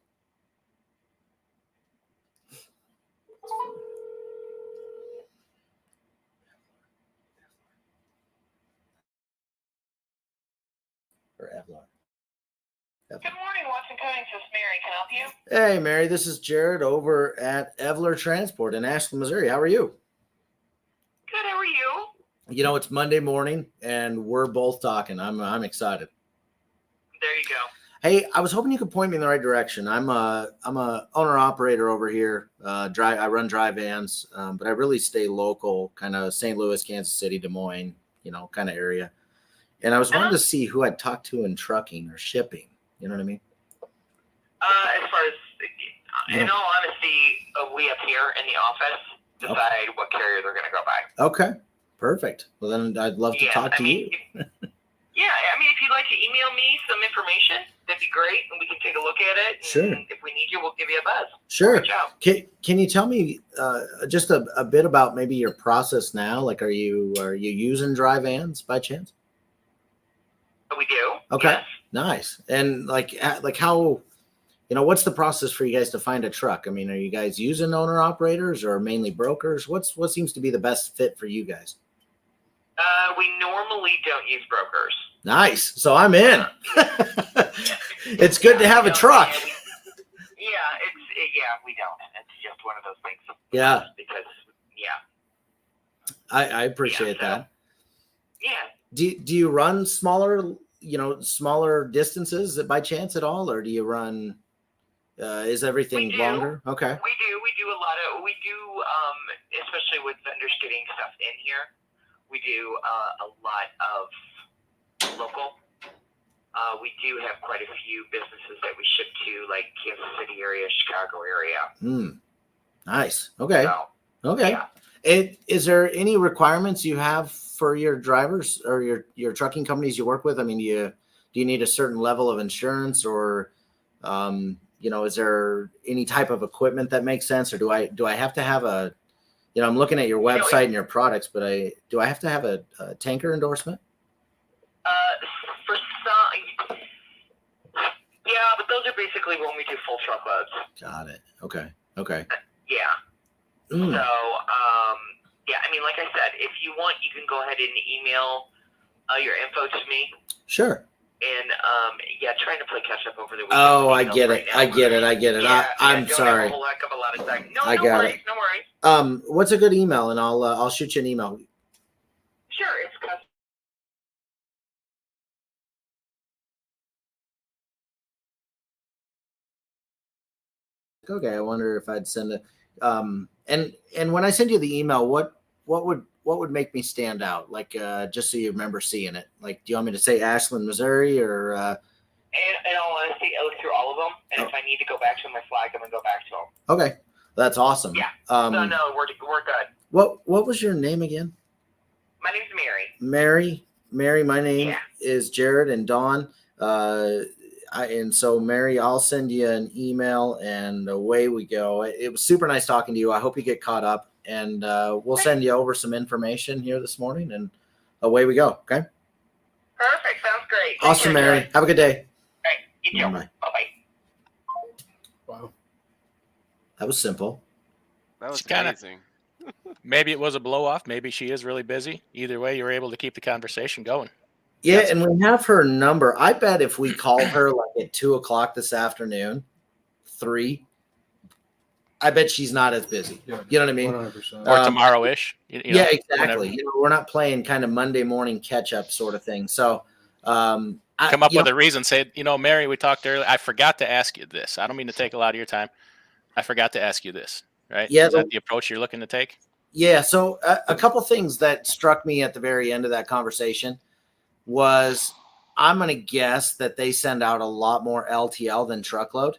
D: or Evlar?
G: Good morning, Watson Coatings. This is Mary. Can I help you?
D: Hey, Mary, this is Jared over at Evlar Transport in Ashland, Missouri. How are you?
G: Good. How are you?
D: You know, it's Monday morning and we're both talking. I'm excited.
G: There you go.
D: Hey, I was hoping you could point me in the right direction. I'm a owner operator over here. I run Drve Vans, but I really stay local, kind of St. Louis, Kansas City, Des Moines, kind of area. And I was wanting to see who I'd talk to in trucking or shipping. You know what I mean?
G: As far as, in all honesty, we up here in the office decide what carrier they're going to go by.
D: Okay, perfect. Well, then I'd love to talk to you.
G: Yeah, I mean, if you'd like to email me some information, that'd be great, and we can take a look at it. And
D: Sure.
G: if we need you, we'll give you a buzz.
D: Sure.
G: Reach out.
D: Can you tell me just a bit about maybe your process now? Like, are you using Drve Vans by chance?
G: We do.
D: Okay.
G: Yes.
D: Nice. And like how, what's the process for you guys to find a truck? I mean, are you guys using owner operators or mainly brokers? What seems to be the best fit for you guys?
G: We normally don't use brokers.
D: Nice. So I'm in. It's good to have a truck.
G: We don't. It's just one of those things.
D: Yeah.
G: Because,
D: I appreciate that.
G: Yeah.
D: Do you run smaller distances by chance at all, or do you run? Is everything longer? Okay.
G: We do a lot of. Especially with vendors getting stuff in here. We do a lot of local. We do have quite a few businesses that we ship to, like Kansas City area, Chicago area.
D: Nice. Okay.
G: So,
D: okay.
G: yeah.
D: Is there any requirements you have for your drivers or your trucking companies you work with? I mean, do you need a certain level of insurance, or is there any type of equipment that makes sense, or do I have to have a I'm looking at your website and your products, but do I have to have a tanker endorsement?
G: For some, yeah, but those are basically when we do full truckloads.
D: Got it. Okay.
G: Yeah. So, I mean, like I said, if you want, you can go ahead and email your info to me.
D: Sure.
G: And trying to play catch up over the weekend.
D: Oh, I get it. I get it.
G: Yeah,
D: I'm sorry.
G: Have a whole heck of a lot of time. No,
D: I
G: no
D: got
G: worries.
D: it.
G: No worries.
D: What's a good email, and I'll shoot you an email.
G: Sure, it's
D: Okay, I wonder if I'd send a and when I send you the email, what would make me stand out? Like just so you remember seeing it. Like, do you want me to say Ashland, Missouri, or
G: in all honesty, I look through all of them, and if I need to go back to them, I flag them and go back to them.
D: Okay, that's awesome.
G: Yeah. No, we're good.
D: What was your name again?
G: My name's Mary.
D: Mary, my name is Jared, and Dawn. And so, Mary, I'll send you an email, and away we go. It was super nice talking to you. I hope you get caught up, and we'll send you over some information here this morning, and away we go. Okay.
G: Perfect. Sounds great.
D: Awesome, Mary. Have a good day.
G: All right. You too.
D: Bye.
G: Bye-bye.
C: Wow.
D: That was simple.
B: That was
A: kinda-
B: amazing.
A: Maybe it was a blow off. Maybe she is really busy. Either way, you were able to keep the conversation going.
D: Yeah, and we have her number. I bet if we called her like at 2:00 this afternoon, 3, I bet she's not as busy.
C: Yeah.
D: You know what I mean?
C: 100%.
A: Or tomorrow-ish.
D: Yeah, exactly. We're not playing kind of Monday morning catch up sort of thing. So
A: come up with a reason. Say, Mary, we talked earlier. I forgot to ask you this. I don't mean to take a lot of your time. I forgot to ask you this. Right?
D: Yeah.
A: Is that the approach you're looking to take?
D: Yeah. So a couple things that struck me at the very end of that conversation was, I'm going to guess that they send out a lot more LTL than truckload,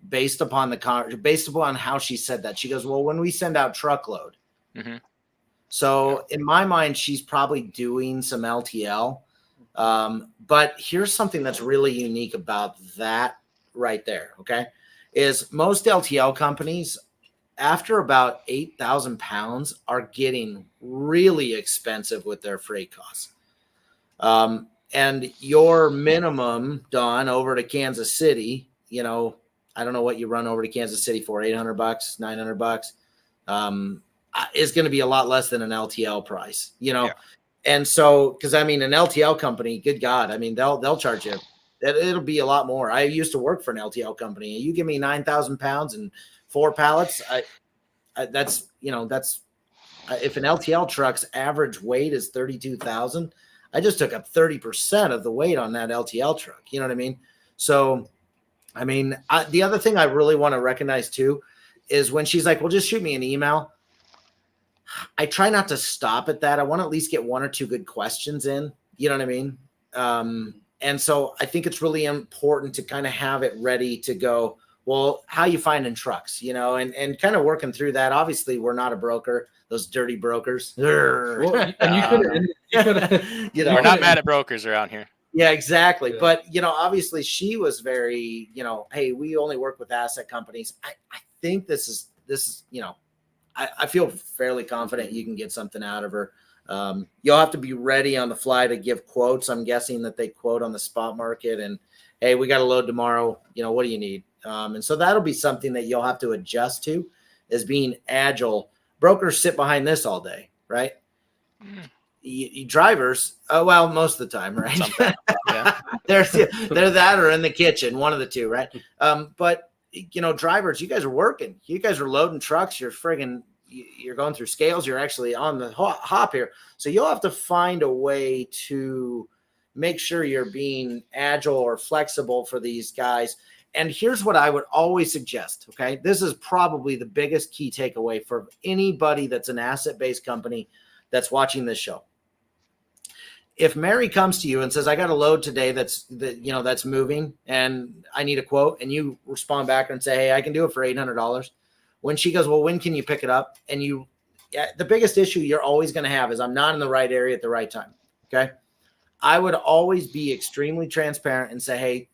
D: based upon how she said that. She goes, well, when we send out truckload.
A: Mm-hmm.
D: So in my mind, she's probably doing some LTL. But here's something that's really unique about that right there. Okay. Is most LTL companies, after about 8,000 pounds, are getting really expensive with their freight costs. And your minimum, Dawn, over to Kansas City, I don't know what you run over to Kansas City for, $800, $900, is going to be a lot less than an LTL price, And so, because I mean, an LTL company, good God, I mean, they'll charge you. It'll be a lot more. I used to work for an LTL company. You give me 9,000 pounds and 4 pallets. That's if an LTL truck's average weight is 32,000, I just took up 30% of the weight on that LTL truck. You know what I mean? So, I mean, the other thing I really want to recognize too is when she's like, well, just shoot me an email. I try not to stop at that. I want to at least get 1 or 2 good questions in. You know what I mean? And so I think it's really important to kind of have it ready to go, well, how you finding trucks, you know, and kind of working through that. Obviously, we're not a broker, those dirty brokers.
C: Well, and you could
D: You know,
A: We're not mad at brokers around here.
D: yeah, exactly.
C: Yeah.
D: But, you know, obviously she was very, you know, hey, we only work with asset companies. I think this is, you know, I feel fairly confident you can get something out of her. You'll have to be ready on the fly to give quotes. I'm guessing that they quote on the spot market and, hey, we got a load tomorrow. You know, what do you need? And so that'll be something that you'll have to adjust to, is being agile. Brokers sit behind this all day, right? You drivers, well, most of the time, right?
A: Yeah.
D: they're that or in the kitchen, one of the two, right? But you know, drivers, you guys are working. You guys are loading trucks. You're going through scales. You're actually on the hop here. So you'll have to find a way to make sure you're being agile or flexible for these guys. And here's what I would always suggest. Okay. This is probably the biggest key takeaway for anybody that's an asset-based company that's watching this show. If Mary comes to you and says, I got a load today that's moving and I need a quote, and you respond back and say, hey, I can do it for $800. When she goes, well, when can you pick it up? And the biggest issue you're always going to have is I'm not in the right area at the right time. Okay. I would always be extremely transparent and say, hey,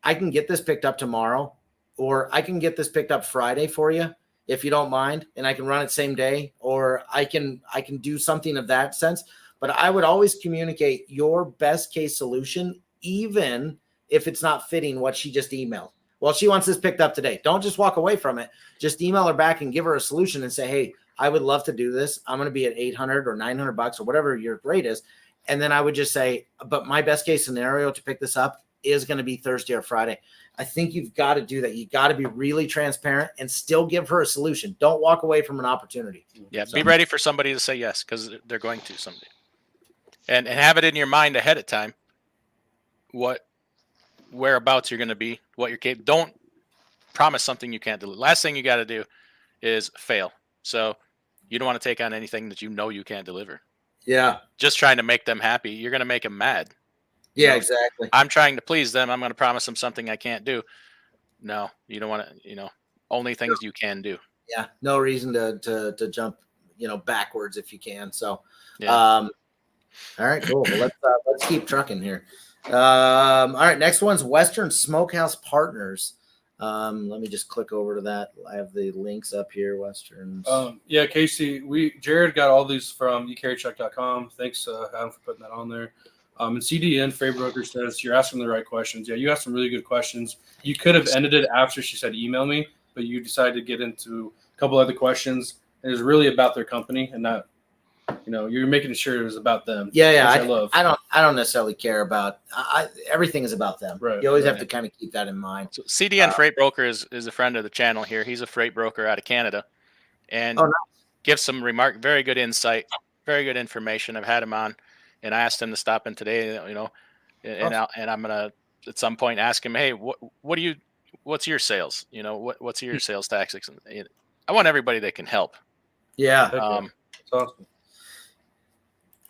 D: I can get this picked up tomorrow, or I can get this picked up Friday for you, if you don't mind. And I can run it same day, or I can do something of that sense. But I would always communicate your best case solution, even if it's not fitting what she just emailed. Well, she wants this picked up today. Don't just walk away from it. Just email her back and give her a solution and say, hey, I would love to do this. I'm going to be at $800 or $900 or whatever your rate is. And then I would just say, but my best case scenario to pick this up is going to be Thursday or Friday. I think you've got to do that. You got to be really transparent and still give her a solution. Don't walk away from an opportunity.
A: Yeah. Be ready for somebody to say yes, because they're going to someday. And have it in your mind ahead of time whereabouts you're going to be, what you're capable. Don't promise something you can't deliver. Last thing you got to do is fail. So you don't want to take on anything that you know you can't deliver.
D: Yeah.
A: Just trying to make them happy. You're going to make them mad.
D: Yeah, exactly.
A: I'm trying to please them. I'm going to promise them something I can't do. No, you don't want to, only things you can do.
D: Yeah. No reason to jump, backwards if you can. So,
A: Yeah.
D: All right, cool. Well, let's keep trucking here. All right, next one's Western Smokehouse Partners. Let me just click over to that. I have the links up here. Westerns.
C: Yeah, Casey, Jared got all these from ecarrycheck.com. Thanks, Adam, for putting that on there. And CDN Freight Broker says you're asking the right questions. Yeah, you asked some really good questions. You could have ended it after she said email me, but you decided to get into a couple other questions. It was really about their company and not. You're making sure it was about them.
D: Yeah.
C: I love.
D: I don't necessarily care about. Everything is about them.
C: Right,
D: you always have to kind of keep that in mind.
A: So CDN Freight Broker is a friend of the channel here. He's a freight broker out of Canada, and gives some very good insight, very good information. I've had him on, and I asked him to stop in today. And I'm gonna at some point ask him, hey, what's your sales? What's your sales tactics? And I want everybody that can help.
D: Yeah.
C: It's awesome.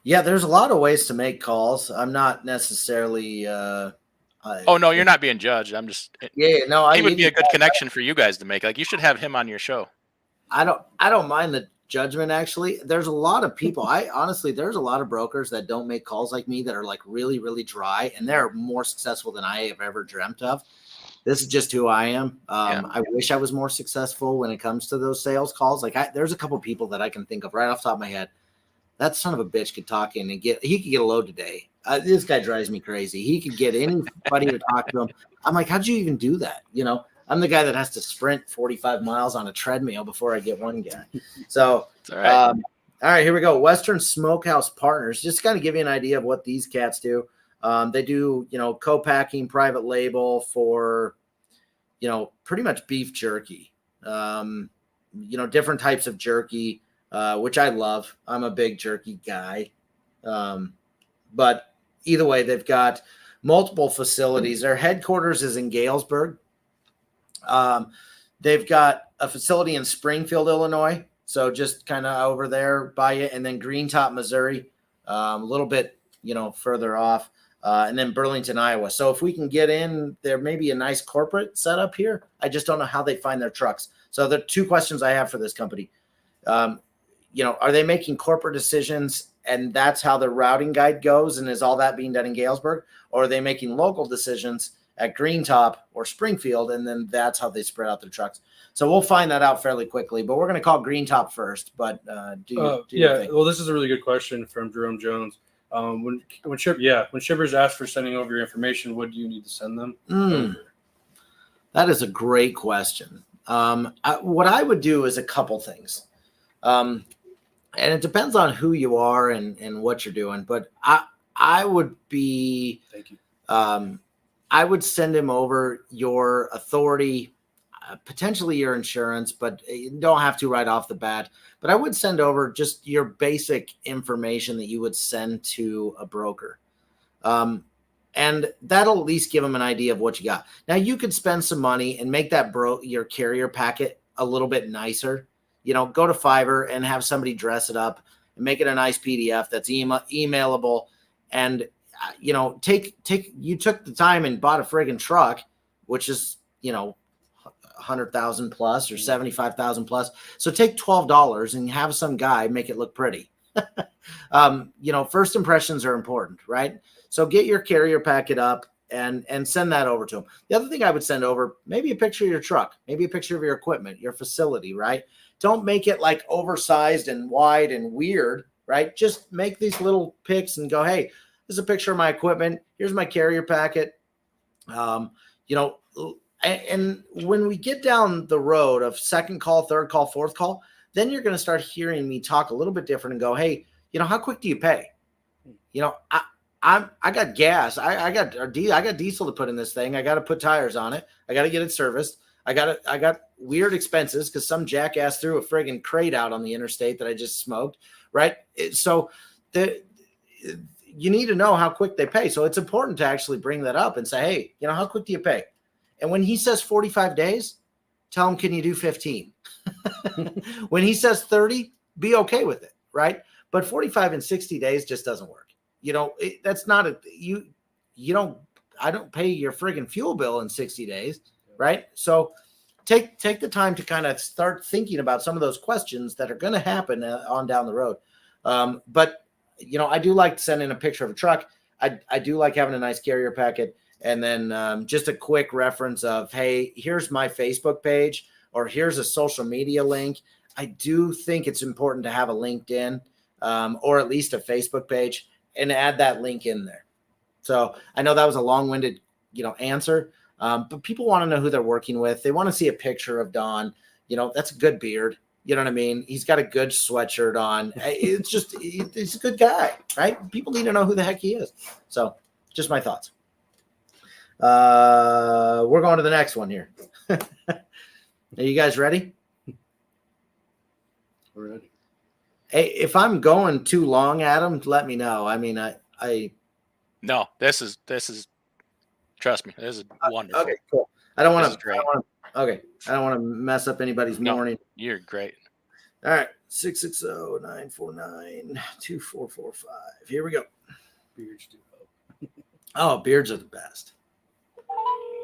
D: Yeah, there's a lot of ways to make calls. I'm not necessarily.
A: Oh no, you're not being judged. I'm just.
D: Yeah, no.
A: He would be a good connection for you guys to make. Like, you should have him on your show.
D: I don't mind the judgment. Actually, there's a lot of people. There's a lot of brokers that don't make calls like me that are like really, really dry, and they're more successful than I have ever dreamt of. This is just who I am. I wish I was more successful when it comes to those sales calls. Like, there's a couple people that I can think of right off the top of my head. That son of a bitch could talk in and he could get a load today. This guy drives me crazy. He could get anybody to talk to him. I'm like, how'd you even do that? I'm the guy that has to sprint 45 miles on a treadmill before I get one guy. So,
A: all right.
D: All right, here we go. Western Smokehouse Partners. Just kind of give you an idea of what these cats do. They do, co-packing, private label for, pretty much beef jerky. Different types of jerky, which I love. I'm a big jerky guy. But either way, they've got multiple facilities. Their headquarters is in Galesburg. They've got a facility in Springfield, Illinois. So just kind of over there by it, and then Green Top, Missouri, a little bit, further off, and then Burlington, Iowa. So if we can get in, there may be a nice corporate setup here. I just don't know how they find their trucks. So the two questions I have for this company, are they making corporate decisions and that's how the routing guide goes? And is all that being done in Galesburg? Or are they making local decisions at Green Top or Springfield, and then that's how they spread out their trucks? So we'll find that out fairly quickly, but we're going to call Green Top first. But do you think?
C: Well, this is a really good question from Jerome Jones. When shippers ask for sending over your information, what do you need to send them?
D: That is a great question. What I would do is a couple things, and it depends on who you are and what you're doing. But I would be.
C: Thank you.
D: I would send him over your authority, potentially your insurance, but you don't have to right off the bat. But I would send over just your basic information that you would send to a broker. And that'll at least give them an idea of what you got. Now, you could spend some money and make that your carrier packet a little bit nicer. Go to Fiverr and have somebody dress it up and make it a nice PDF that's emailable. And you took the time and bought a friggin' truck, which is, 100,000 plus or 75,000 plus. So take $12 and have some guy make it look pretty. First impressions are important, right? So get your carrier packet up and send that over to them. The other thing I would send over, maybe a picture of your truck, maybe a picture of your equipment, your facility, right? Don't make it like oversized and wide and weird, right? Just make these little pics and go, hey, this is a picture of my equipment. Here's my carrier packet. And when we get down the road of second call, third call, fourth call, then you're going to start hearing me talk a little bit different and go, hey, how quick do you pay? I got gas. I got diesel to put in this thing. I got to put tires on it. I got to get it serviced. I got weird expenses because some jackass threw a friggin' crate out on the interstate that I just smoked. Right. So you need to know how quick they pay. So it's important to actually bring that up and say, hey, how quick do you pay? And when he says 45 days, tell him, can you do 15? When he says 30, be okay with it. Right. But 45 and 60 days just doesn't work. That's not I don't pay your friggin' fuel bill in 60 days. Right. So take the time to kind of start thinking about some of those questions that are going to happen on down the road. But I do like sending a picture of a truck. I do like having a nice carrier packet. And then just a quick reference of, hey, here's my Facebook page, or here's a social media link. I do think it's important to have a LinkedIn or at least a Facebook page and add that link in there. So I know that was a long-winded, answer, but people want to know who they're working with. They want to see a picture of Don. That's a good beard. You know what I mean? He's got a good sweatshirt on. It's just, he's a good guy, right? People need to know who the heck he is. So just my thoughts. We're going to the next one here. Are you guys ready?
C: We're ready.
D: Hey, if I'm going too long, Adam, let me know. I mean,
A: No, this is trust me, this is wonderful.
D: Okay, cool. I don't want
A: This is great.
D: to mess up anybody's morning.
A: You're great.
D: All right. 660-949-2445. Here we go.
C: Beards do help.
D: Oh, beards are the best.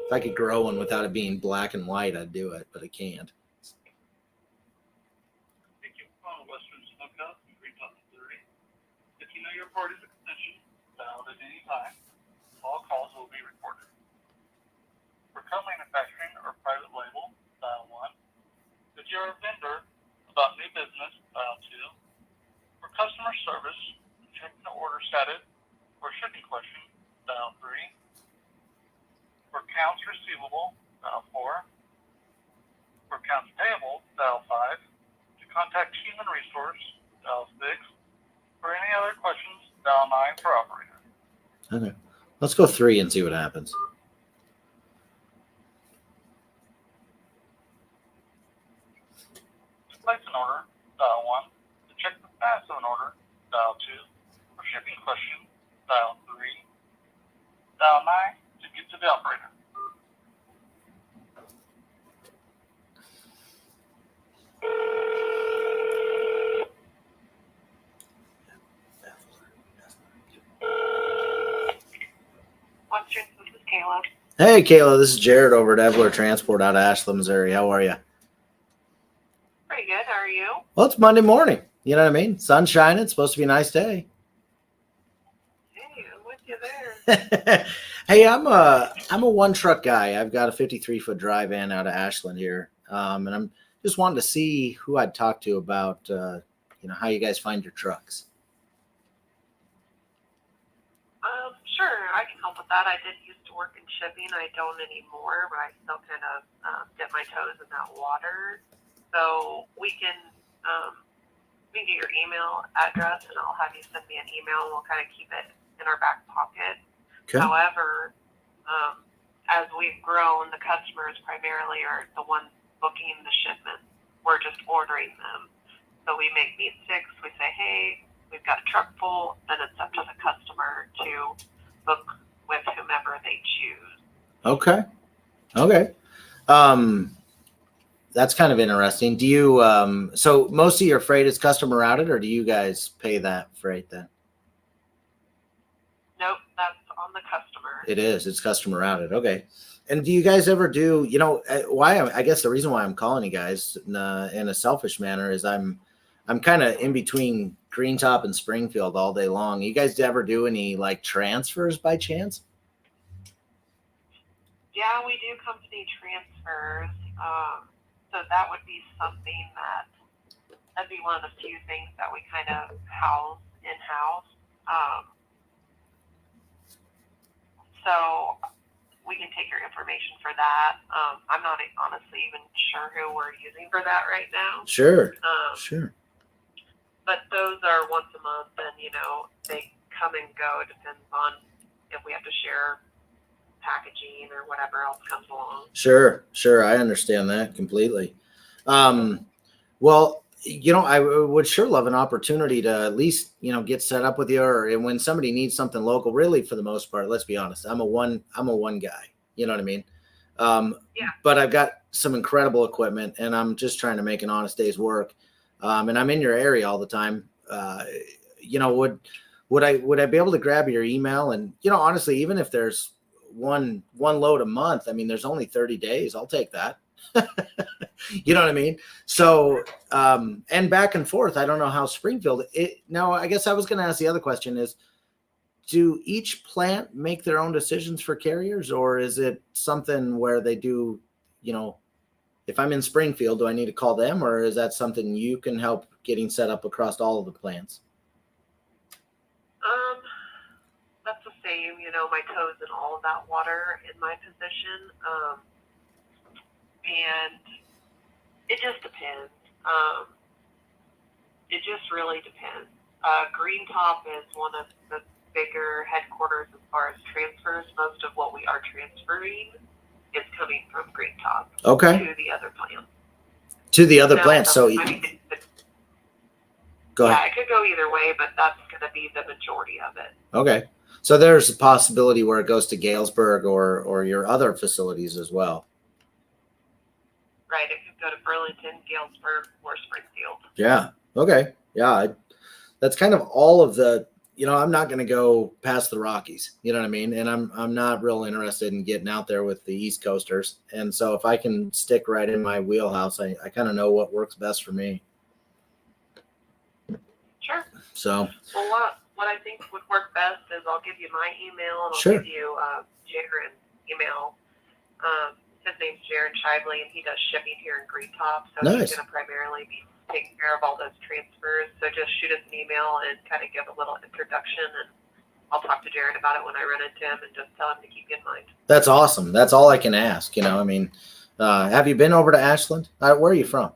D: If I could grow one without it being black and white, I'd do it, but I can't.
F: Thank you for calling Western Smokehouse in Green Top, Missouri. If you know your party's extension, dial at any time. All calls will be recorded. For co-manufacturing or private label, dial 1. If you're a vendor about new business, dial 2. For customer service, checking the order status or shipping question, dial 3. For accounts receivable, dial 4. For accounts payable, dial 5. To contact human resource, dial 6.
D: Okay. Let's go 3 and see what happens.
F: To place an order, dial 1. To check the status of an order, dial 2. For shipping question, dial 3. Dial 9 to get to the operator.
E: Western, this is Kayla.
D: Hey, Kayla, this is Jared over at Evler Transport out of Ashland, Missouri. How are you?
E: Pretty good. How are you?
D: Well, it's Monday morning. You know what I mean? Sun's shining. It's supposed to be a nice day.
E: Hey, I'm with you there.
D: Hey, I'm a one truck guy. I've got a 53-foot dry van out of Ashland here, and I'm just wanting to see who I'd talk to about how you guys find your trucks.
E: Sure, I can help with that. I did used to work in shipping. I don't anymore, but I still kind of dip my toes in that water. So we can get your email address, and I'll have you send me an email, and we'll kind of keep it in our back pocket.
D: Okay.
E: However, as we've grown, the customers primarily are the ones booking the shipments. We're just ordering them. So we make meet six. We say, hey, we've got a truck full, and it's up to the customer to book with whomever they choose.
D: Okay. That's kind of interesting. Do you so most of your freight is customer routed, or do you guys pay that freight then?
E: Nope, that's on the customer.
D: It is. It's customer routed. Okay. And do you guys ever do? I guess the reason why I'm calling you guys in a selfish manner is I'm kind of in between Green Top and Springfield all day long. You guys ever do any like transfers by chance?
E: Yeah, we do company transfers. So that would be something that'd be one of the few things that we kind of house in-house. So we can take your information for that. I'm not honestly even sure who we're using for that right now.
D: Sure.
E: But those are once a month, and they come and go. It depends on if we have to share packaging or whatever else comes along.
D: Sure. I understand that completely. Well, I would sure love an opportunity to at least, get set up with you, or when somebody needs something local, really for the most part, let's be honest, I'm a one guy, you know what I mean?
E: Yeah.
D: But I've got some incredible equipment, and I'm just trying to make an honest day's work. And I'm in your area all the time. Would I be able to grab your email? And, honestly, even if there's one load a month, I mean, there's only 30 days. I'll take that. You know what I mean? So, and back and forth, I don't know how Springfield, now I guess I was going to ask the other question is, do each plant make their own decisions for carriers, or is it something where they do, if I'm in Springfield, do I need to call them, or is that something you can help getting set up across all of the plants?
E: That's the same, my toes in all of that water in my position. And it just depends. It just really depends. Green Top is one of the bigger headquarters as far as transfers. Most of what we are transferring is coming from Green Top.
D: Okay.
E: To the other plant.
D: To the other plant. So
E: go
D: ahead.
E: Yeah, it could go either way, but that's going to be the majority of it.
D: Okay. So there's a possibility where it goes to Galesburg or your other facilities as well.
E: Right. It could go to Burlington, Galesburg, or Springfield.
D: Yeah. Okay. Yeah. That's kind of all of the, I'm not going to go past the Rockies, you know what I mean? And I'm not real interested in getting out there with the East Coasters. And so if I can stick right in my wheelhouse, I kind of know what works best for me.
E: Sure.
D: So.
E: Well, what I think would work best is I'll give you my email, and I'll
D: Sure.
E: give you Jaren's email. His name's Jaren Shively, and he does shipping here in Green Top. So
D: Nice.
E: he's going to primarily be taking care of all those transfers. So just shoot us an email and kind of give a little introduction, and I'll talk to Jaren about it when I run into him, and just tell him to keep you in mind.
D: That's awesome. That's all I can ask. I mean, have you been over to Ashland? Where are you from?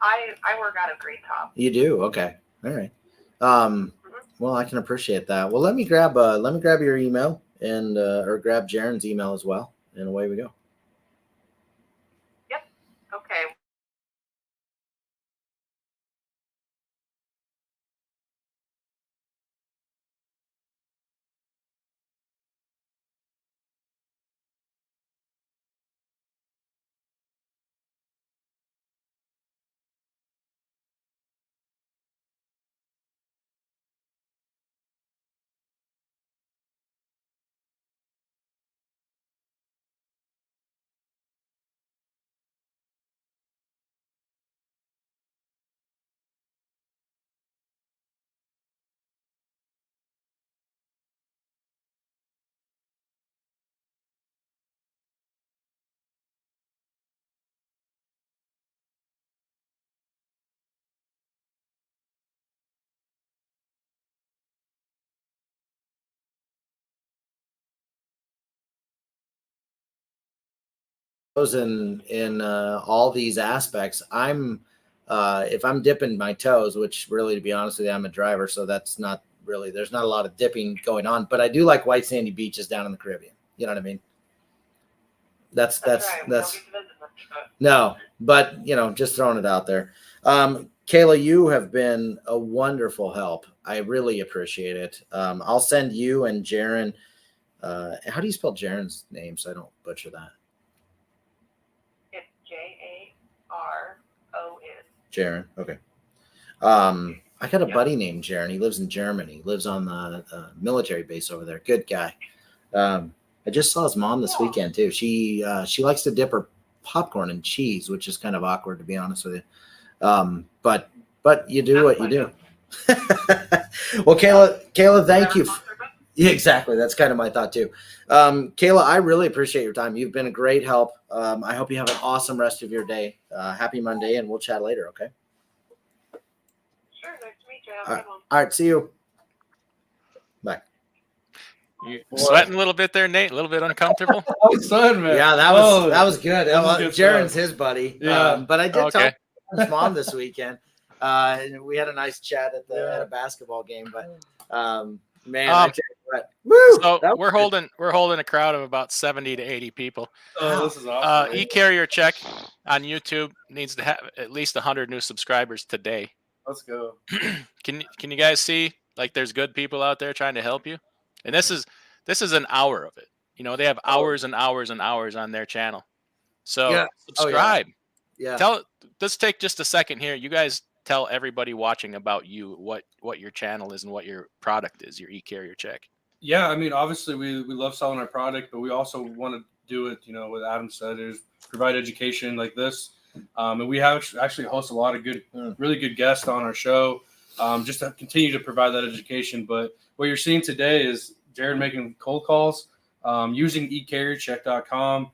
E: I work out of Green Top.
D: You do? Okay. All right. Well, I can appreciate that. Well, let me grab your email and or grab Jaren's email as well, and away we go.
E: Okay.
D: In all these aspects, I'm if I'm dipping my toes, which really, to be honest with you, I'm a driver, so that's not really, there's not a lot of dipping going on, but I do like white sandy beaches down in the Caribbean. You know what I mean? That's
E: right. We don't get to visit much, but
D: no, but just throwing it out there. Kayla, you have been a wonderful help. I really appreciate it. I'll send you and Jaren. How do you spell Jaren's name so I don't butcher that?
E: it's Jaron.
D: Jaren. Okay. I got a buddy named Jaren. He lives in Germany. He lives on the military base over there. Good guy. I just saw his mom this weekend too. She likes to dip her popcorn in cheese, which is kind of awkward, to be honest with you. But you do what you do. Well, Kayla, thank you. Yeah, exactly. That's kind of my thought too. Kayla, I really appreciate your time. You've been a great help. I hope you have an awesome rest of your day. Happy Monday, and we'll chat later. Okay.
E: Sure. Nice to meet you. Have a good one.
D: All right. See you. Bye.
A: You sweating a little bit there, Nate? A little bit uncomfortable?
C: Oh, son, man.
D: Yeah, that was good.
C: That was good
D: Jaren's
C: stuff.
D: his buddy.
C: Yeah.
D: But I did tell
A: Okay.
D: his mom this weekend. And we had a nice chat at a basketball game. But man, I tell you what, woo,
A: So
D: that was
A: we're
D: good.
A: holding a crowd of about 70 to 80 people.
C: Oh, this is awesome. man.
A: E-Carrier Check on YouTube needs to have at least 100 new subscribers today.
C: Let's go.
A: Can you guys see, like, there's good people out there trying to help you? And this is an hour of it. They have hours and hours and hours on their channel. So
D: Yeah.
A: subscribe.
D: Yeah.
A: Let's take just a second here. You guys tell everybody watching about you, what your channel is and what your product is, your E-Carrier Check.
C: Yeah, I mean, obviously we love selling our product, but we also want to do it, what Adam said, is provide education like this. And we have actually host a lot of really good guests on our show, just to continue to provide that education. But what you're seeing today is Jared making cold calls, using ecarriercheck.com.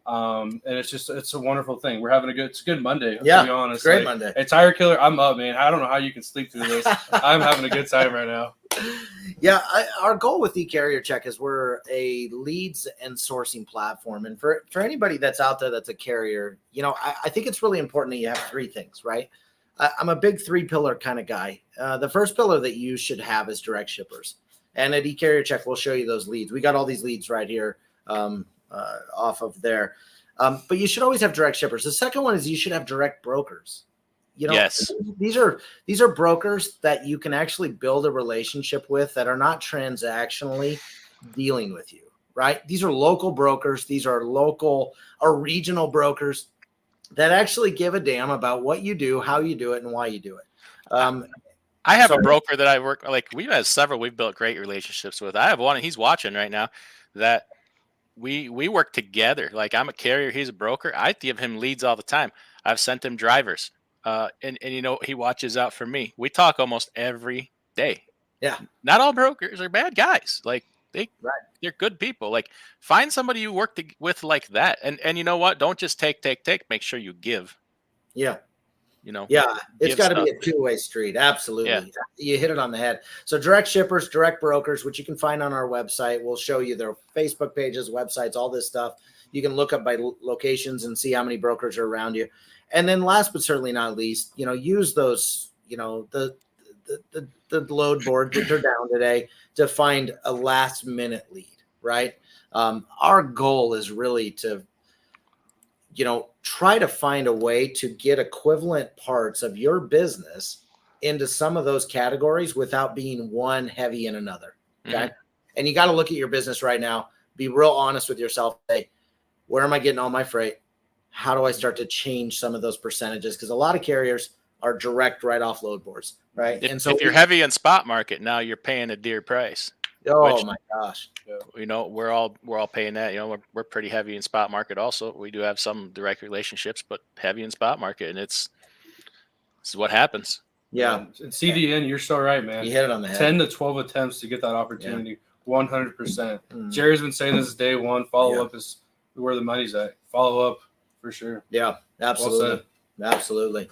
C: And it's a wonderful thing. We're having it's a good Monday. To be honest,
D: great Monday.
C: Hey, Tire Killer, I'm up, man. I don't know how you can sleep through this. I'm having a good time right now.
D: Yeah, our goal with eCarrier Check is we're a leads and sourcing platform. And for anybody that's out there that's a carrier, I think it's really important that you have three things, right? I'm a big 3-pillar kind of guy. The first pillar that you should have is direct shippers. And at eCarrier Check, we'll show you those leads. We got all these leads right here off of there. But you should always have direct shippers. The second one is you should have direct brokers.
A: Yes.
D: These are brokers that you can actually build a relationship with that are not transactionally dealing with you, right? These are local brokers. These are local or regional brokers that actually give a damn about what you do, how you do it, and why you do it.
A: I have a broker that I work, like, we've had several we've built great relationships with. I have one, and he's watching right now, that we work together. Like, I'm a carrier, he's a broker. I give him leads all the time. I've sent him drivers. And he watches out for me. We talk almost every day.
D: Yeah.
A: Not all brokers are bad guys. Like, they're good people. Like, find somebody you work with like that. And you know what? Don't just take. Make sure you give.
D: Yeah.
A: Yeah,
D: it's got to be a two-way street. Absolutely.
A: Yeah.
D: You hit it on the head. So direct shippers, direct brokers, which you can find on our website. We'll show you their Facebook pages, websites, all this stuff. You can look up by locations and see how many brokers are around you. And then last but certainly not least, use those, the the load board that they're down today to find a last minute lead, right? Our goal is really to, try to find a way to get equivalent parts of your business into some of those categories without being one heavy in another. Okay.
A: Mhm.
D: And you got to look at your business right now, be real honest with yourself. Say, where am I getting all my freight? How do I start to change some of those percentages? Because a lot of carriers are direct right off load boards, right?
A: If you're heavy in spot market, now you're paying a dear price.
D: oh
A: which-
D: my gosh.
A: We're all paying that. We're pretty heavy in spot market. Also, we do have some direct relationships, but heavy in spot market, and it's what happens.
D: Yeah.
C: And CDN, you're so right, man.
D: You hit it on the head.
C: 10 to 12 attempts to get that opportunity. 100%.
D: Mm.
C: Jerry's been saying this is day one. Follow up is where the money's at. Follow up for sure.
D: Yeah, absolutely.
C: Well
D: Absolutely.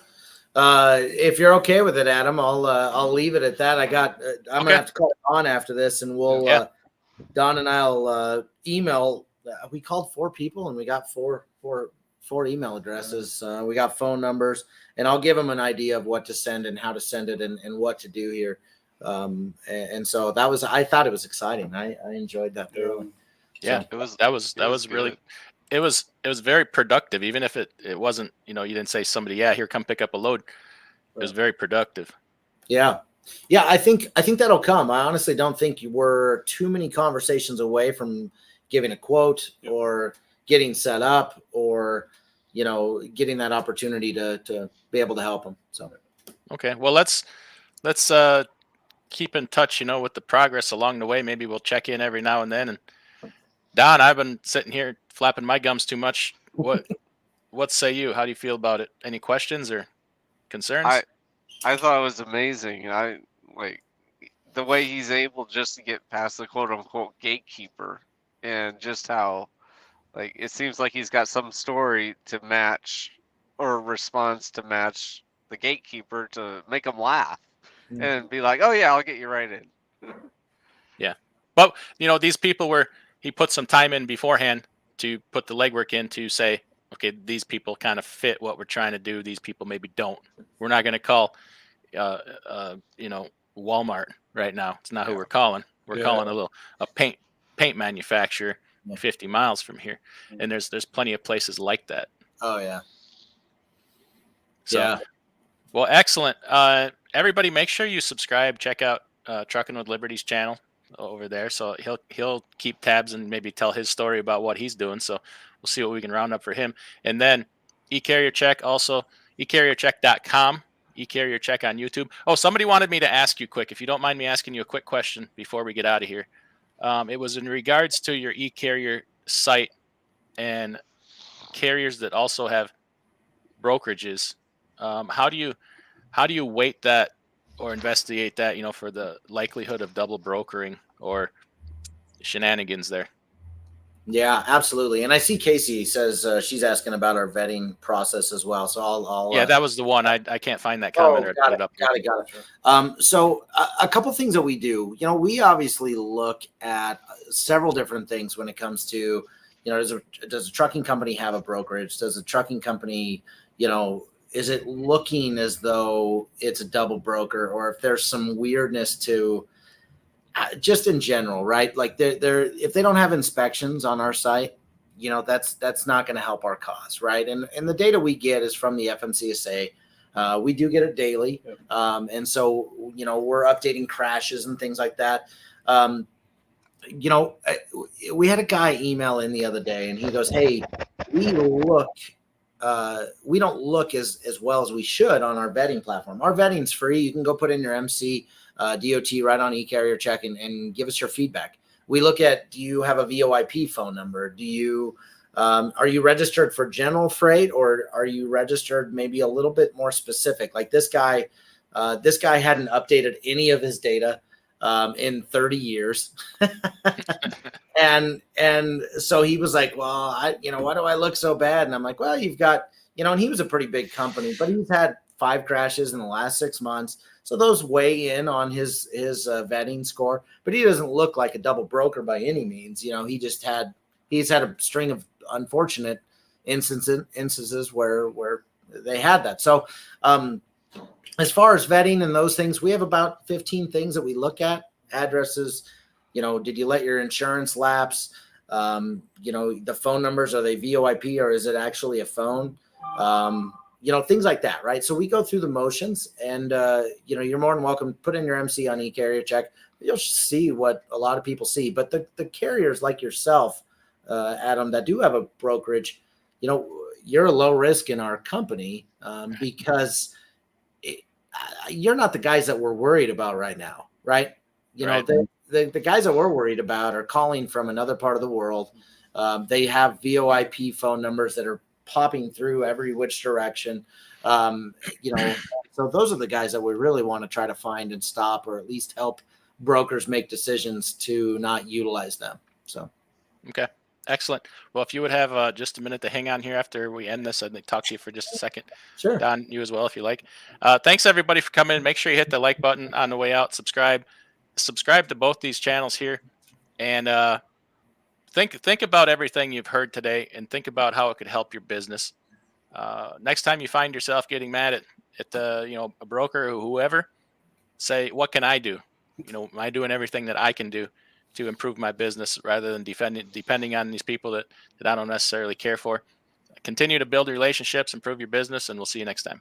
D: If you're okay with it, Adam, I'll leave it at that. I'm gonna have to call Don after this, and we'll Don and I'll email. We called 4 people, and we got four email addresses. We got phone numbers, and I'll give them an idea of what to send and how to send it and what to do here. And so I thought it was exciting. I enjoyed that thoroughly.
A: Yeah,
B: It
A: that was really
B: good.
A: it was very productive, even if it wasn't, you didn't say somebody, here, come pick up a load. It was very productive.
D: Yeah. I think that'll come. I honestly don't think we're too many conversations away from giving a quote or getting set up or, getting that opportunity to be able to help them. So,
A: Okay. Well, let's keep in touch, with the progress along the way. Maybe we'll check in every now and then. And Don, I've been sitting here flapping my gums too much. What say you? How do you feel about it? Any questions or concerns?
B: I thought it was amazing. I like the way he's able just to get past the quote unquote gatekeeper, and just how it seems like he's got some story to match or a response to match the gatekeeper to make him laugh and be like, oh yeah, I'll get you right in.
A: Yeah. But these people he put some time in beforehand to put the legwork in to say, okay, these people kind of fit what we're trying to do. These people maybe don't. We're not going to call, Walmart right now. It's not who we're calling. We're calling a paint manufacturer 50 miles from here. And there's plenty of places like that.
D: oh yeah.
A: So, well, excellent. Everybody make sure you subscribe, check out Trucking with Liberty's channel over there. So he'll keep tabs and maybe tell his story about what he's doing. So we'll see what we can round up for him. And then eCarrier Check, also eCarrierCheck.com, eCarrier Check on YouTube. Oh, somebody wanted me to ask you quick, if you don't mind me asking you a quick question before we get out of here. It was in regards to your eCarrier site and carriers that also have brokerages. How do you weight that or investigate that, for the likelihood of double brokering or shenanigans there?
D: Yeah, absolutely. And I see Casey says she's asking about our vetting process as well. So I'll
A: that was the one. I can't find that comment or put it up.
D: Got it. So a couple things that we do, we obviously look at several different things when it comes to, does a trucking company have a brokerage? Does a trucking company, is it looking as though it's a double broker, or if there's some weirdness to just in general, right? Like they're if they don't have inspections on our site, that's not going to help our cause, right? And the data we get is from the FMCSA. We do get it daily. And so, we're updating crashes and things like that. We had a guy email in the other day and he goes, hey, we don't look as well as we should on our vetting platform. Our vetting's free. You can go put in your MC DOT right on eCarrier Check and give us your feedback. We look at, do you have a VoIP phone number? Do you are you registered for general freight, or are you registered maybe a little bit more specific? Like this guy hadn't updated any of his data in 30 years. and so he was like, well, why do I look so bad? And I'm like, well, you've got, and he was a pretty big company, but he's had 5 crashes in the last 6 months. So those weigh in on his vetting score, but he doesn't look like a double broker by any means. He's had a string of unfortunate instances where they had that. So, As far as vetting and those things, we have about 15 things that we look at. Addresses, did you let your insurance lapse? The phone numbers, are they VoIP or is it actually a phone? Things like that, right? So we go through the motions, and you're more than welcome to put in your MC on eCarrier check. You'll see what a lot of people see, but the carriers like yourself, Adam, that do have a brokerage, you're a low risk in our company because you're not the guys that we're worried about right now, right?
A: Right.
D: The guys that we're worried about are calling from another part of the world. They have VoIP phone numbers that are popping through every which direction. So those are the guys that we really want to try to find and stop, or at least help brokers make decisions to not utilize them. So,
A: Okay. Excellent. Well, if you would have just a minute to hang on here after we end this, I'd like to talk to you for just a second.
D: sure.
A: Don, you as well, if you like. Thanks everybody for coming in. Make sure you hit the like button on the way out. Subscribe to both these channels here, and think about everything you've heard today, and think about how it could help your business. Next time you find yourself getting mad at a broker or whoever, say, what can I do? Am I doing everything that I can do to improve my business, rather than depending on these people that I don't necessarily care for? Continue to build relationships, improve your business, and we'll see you next time.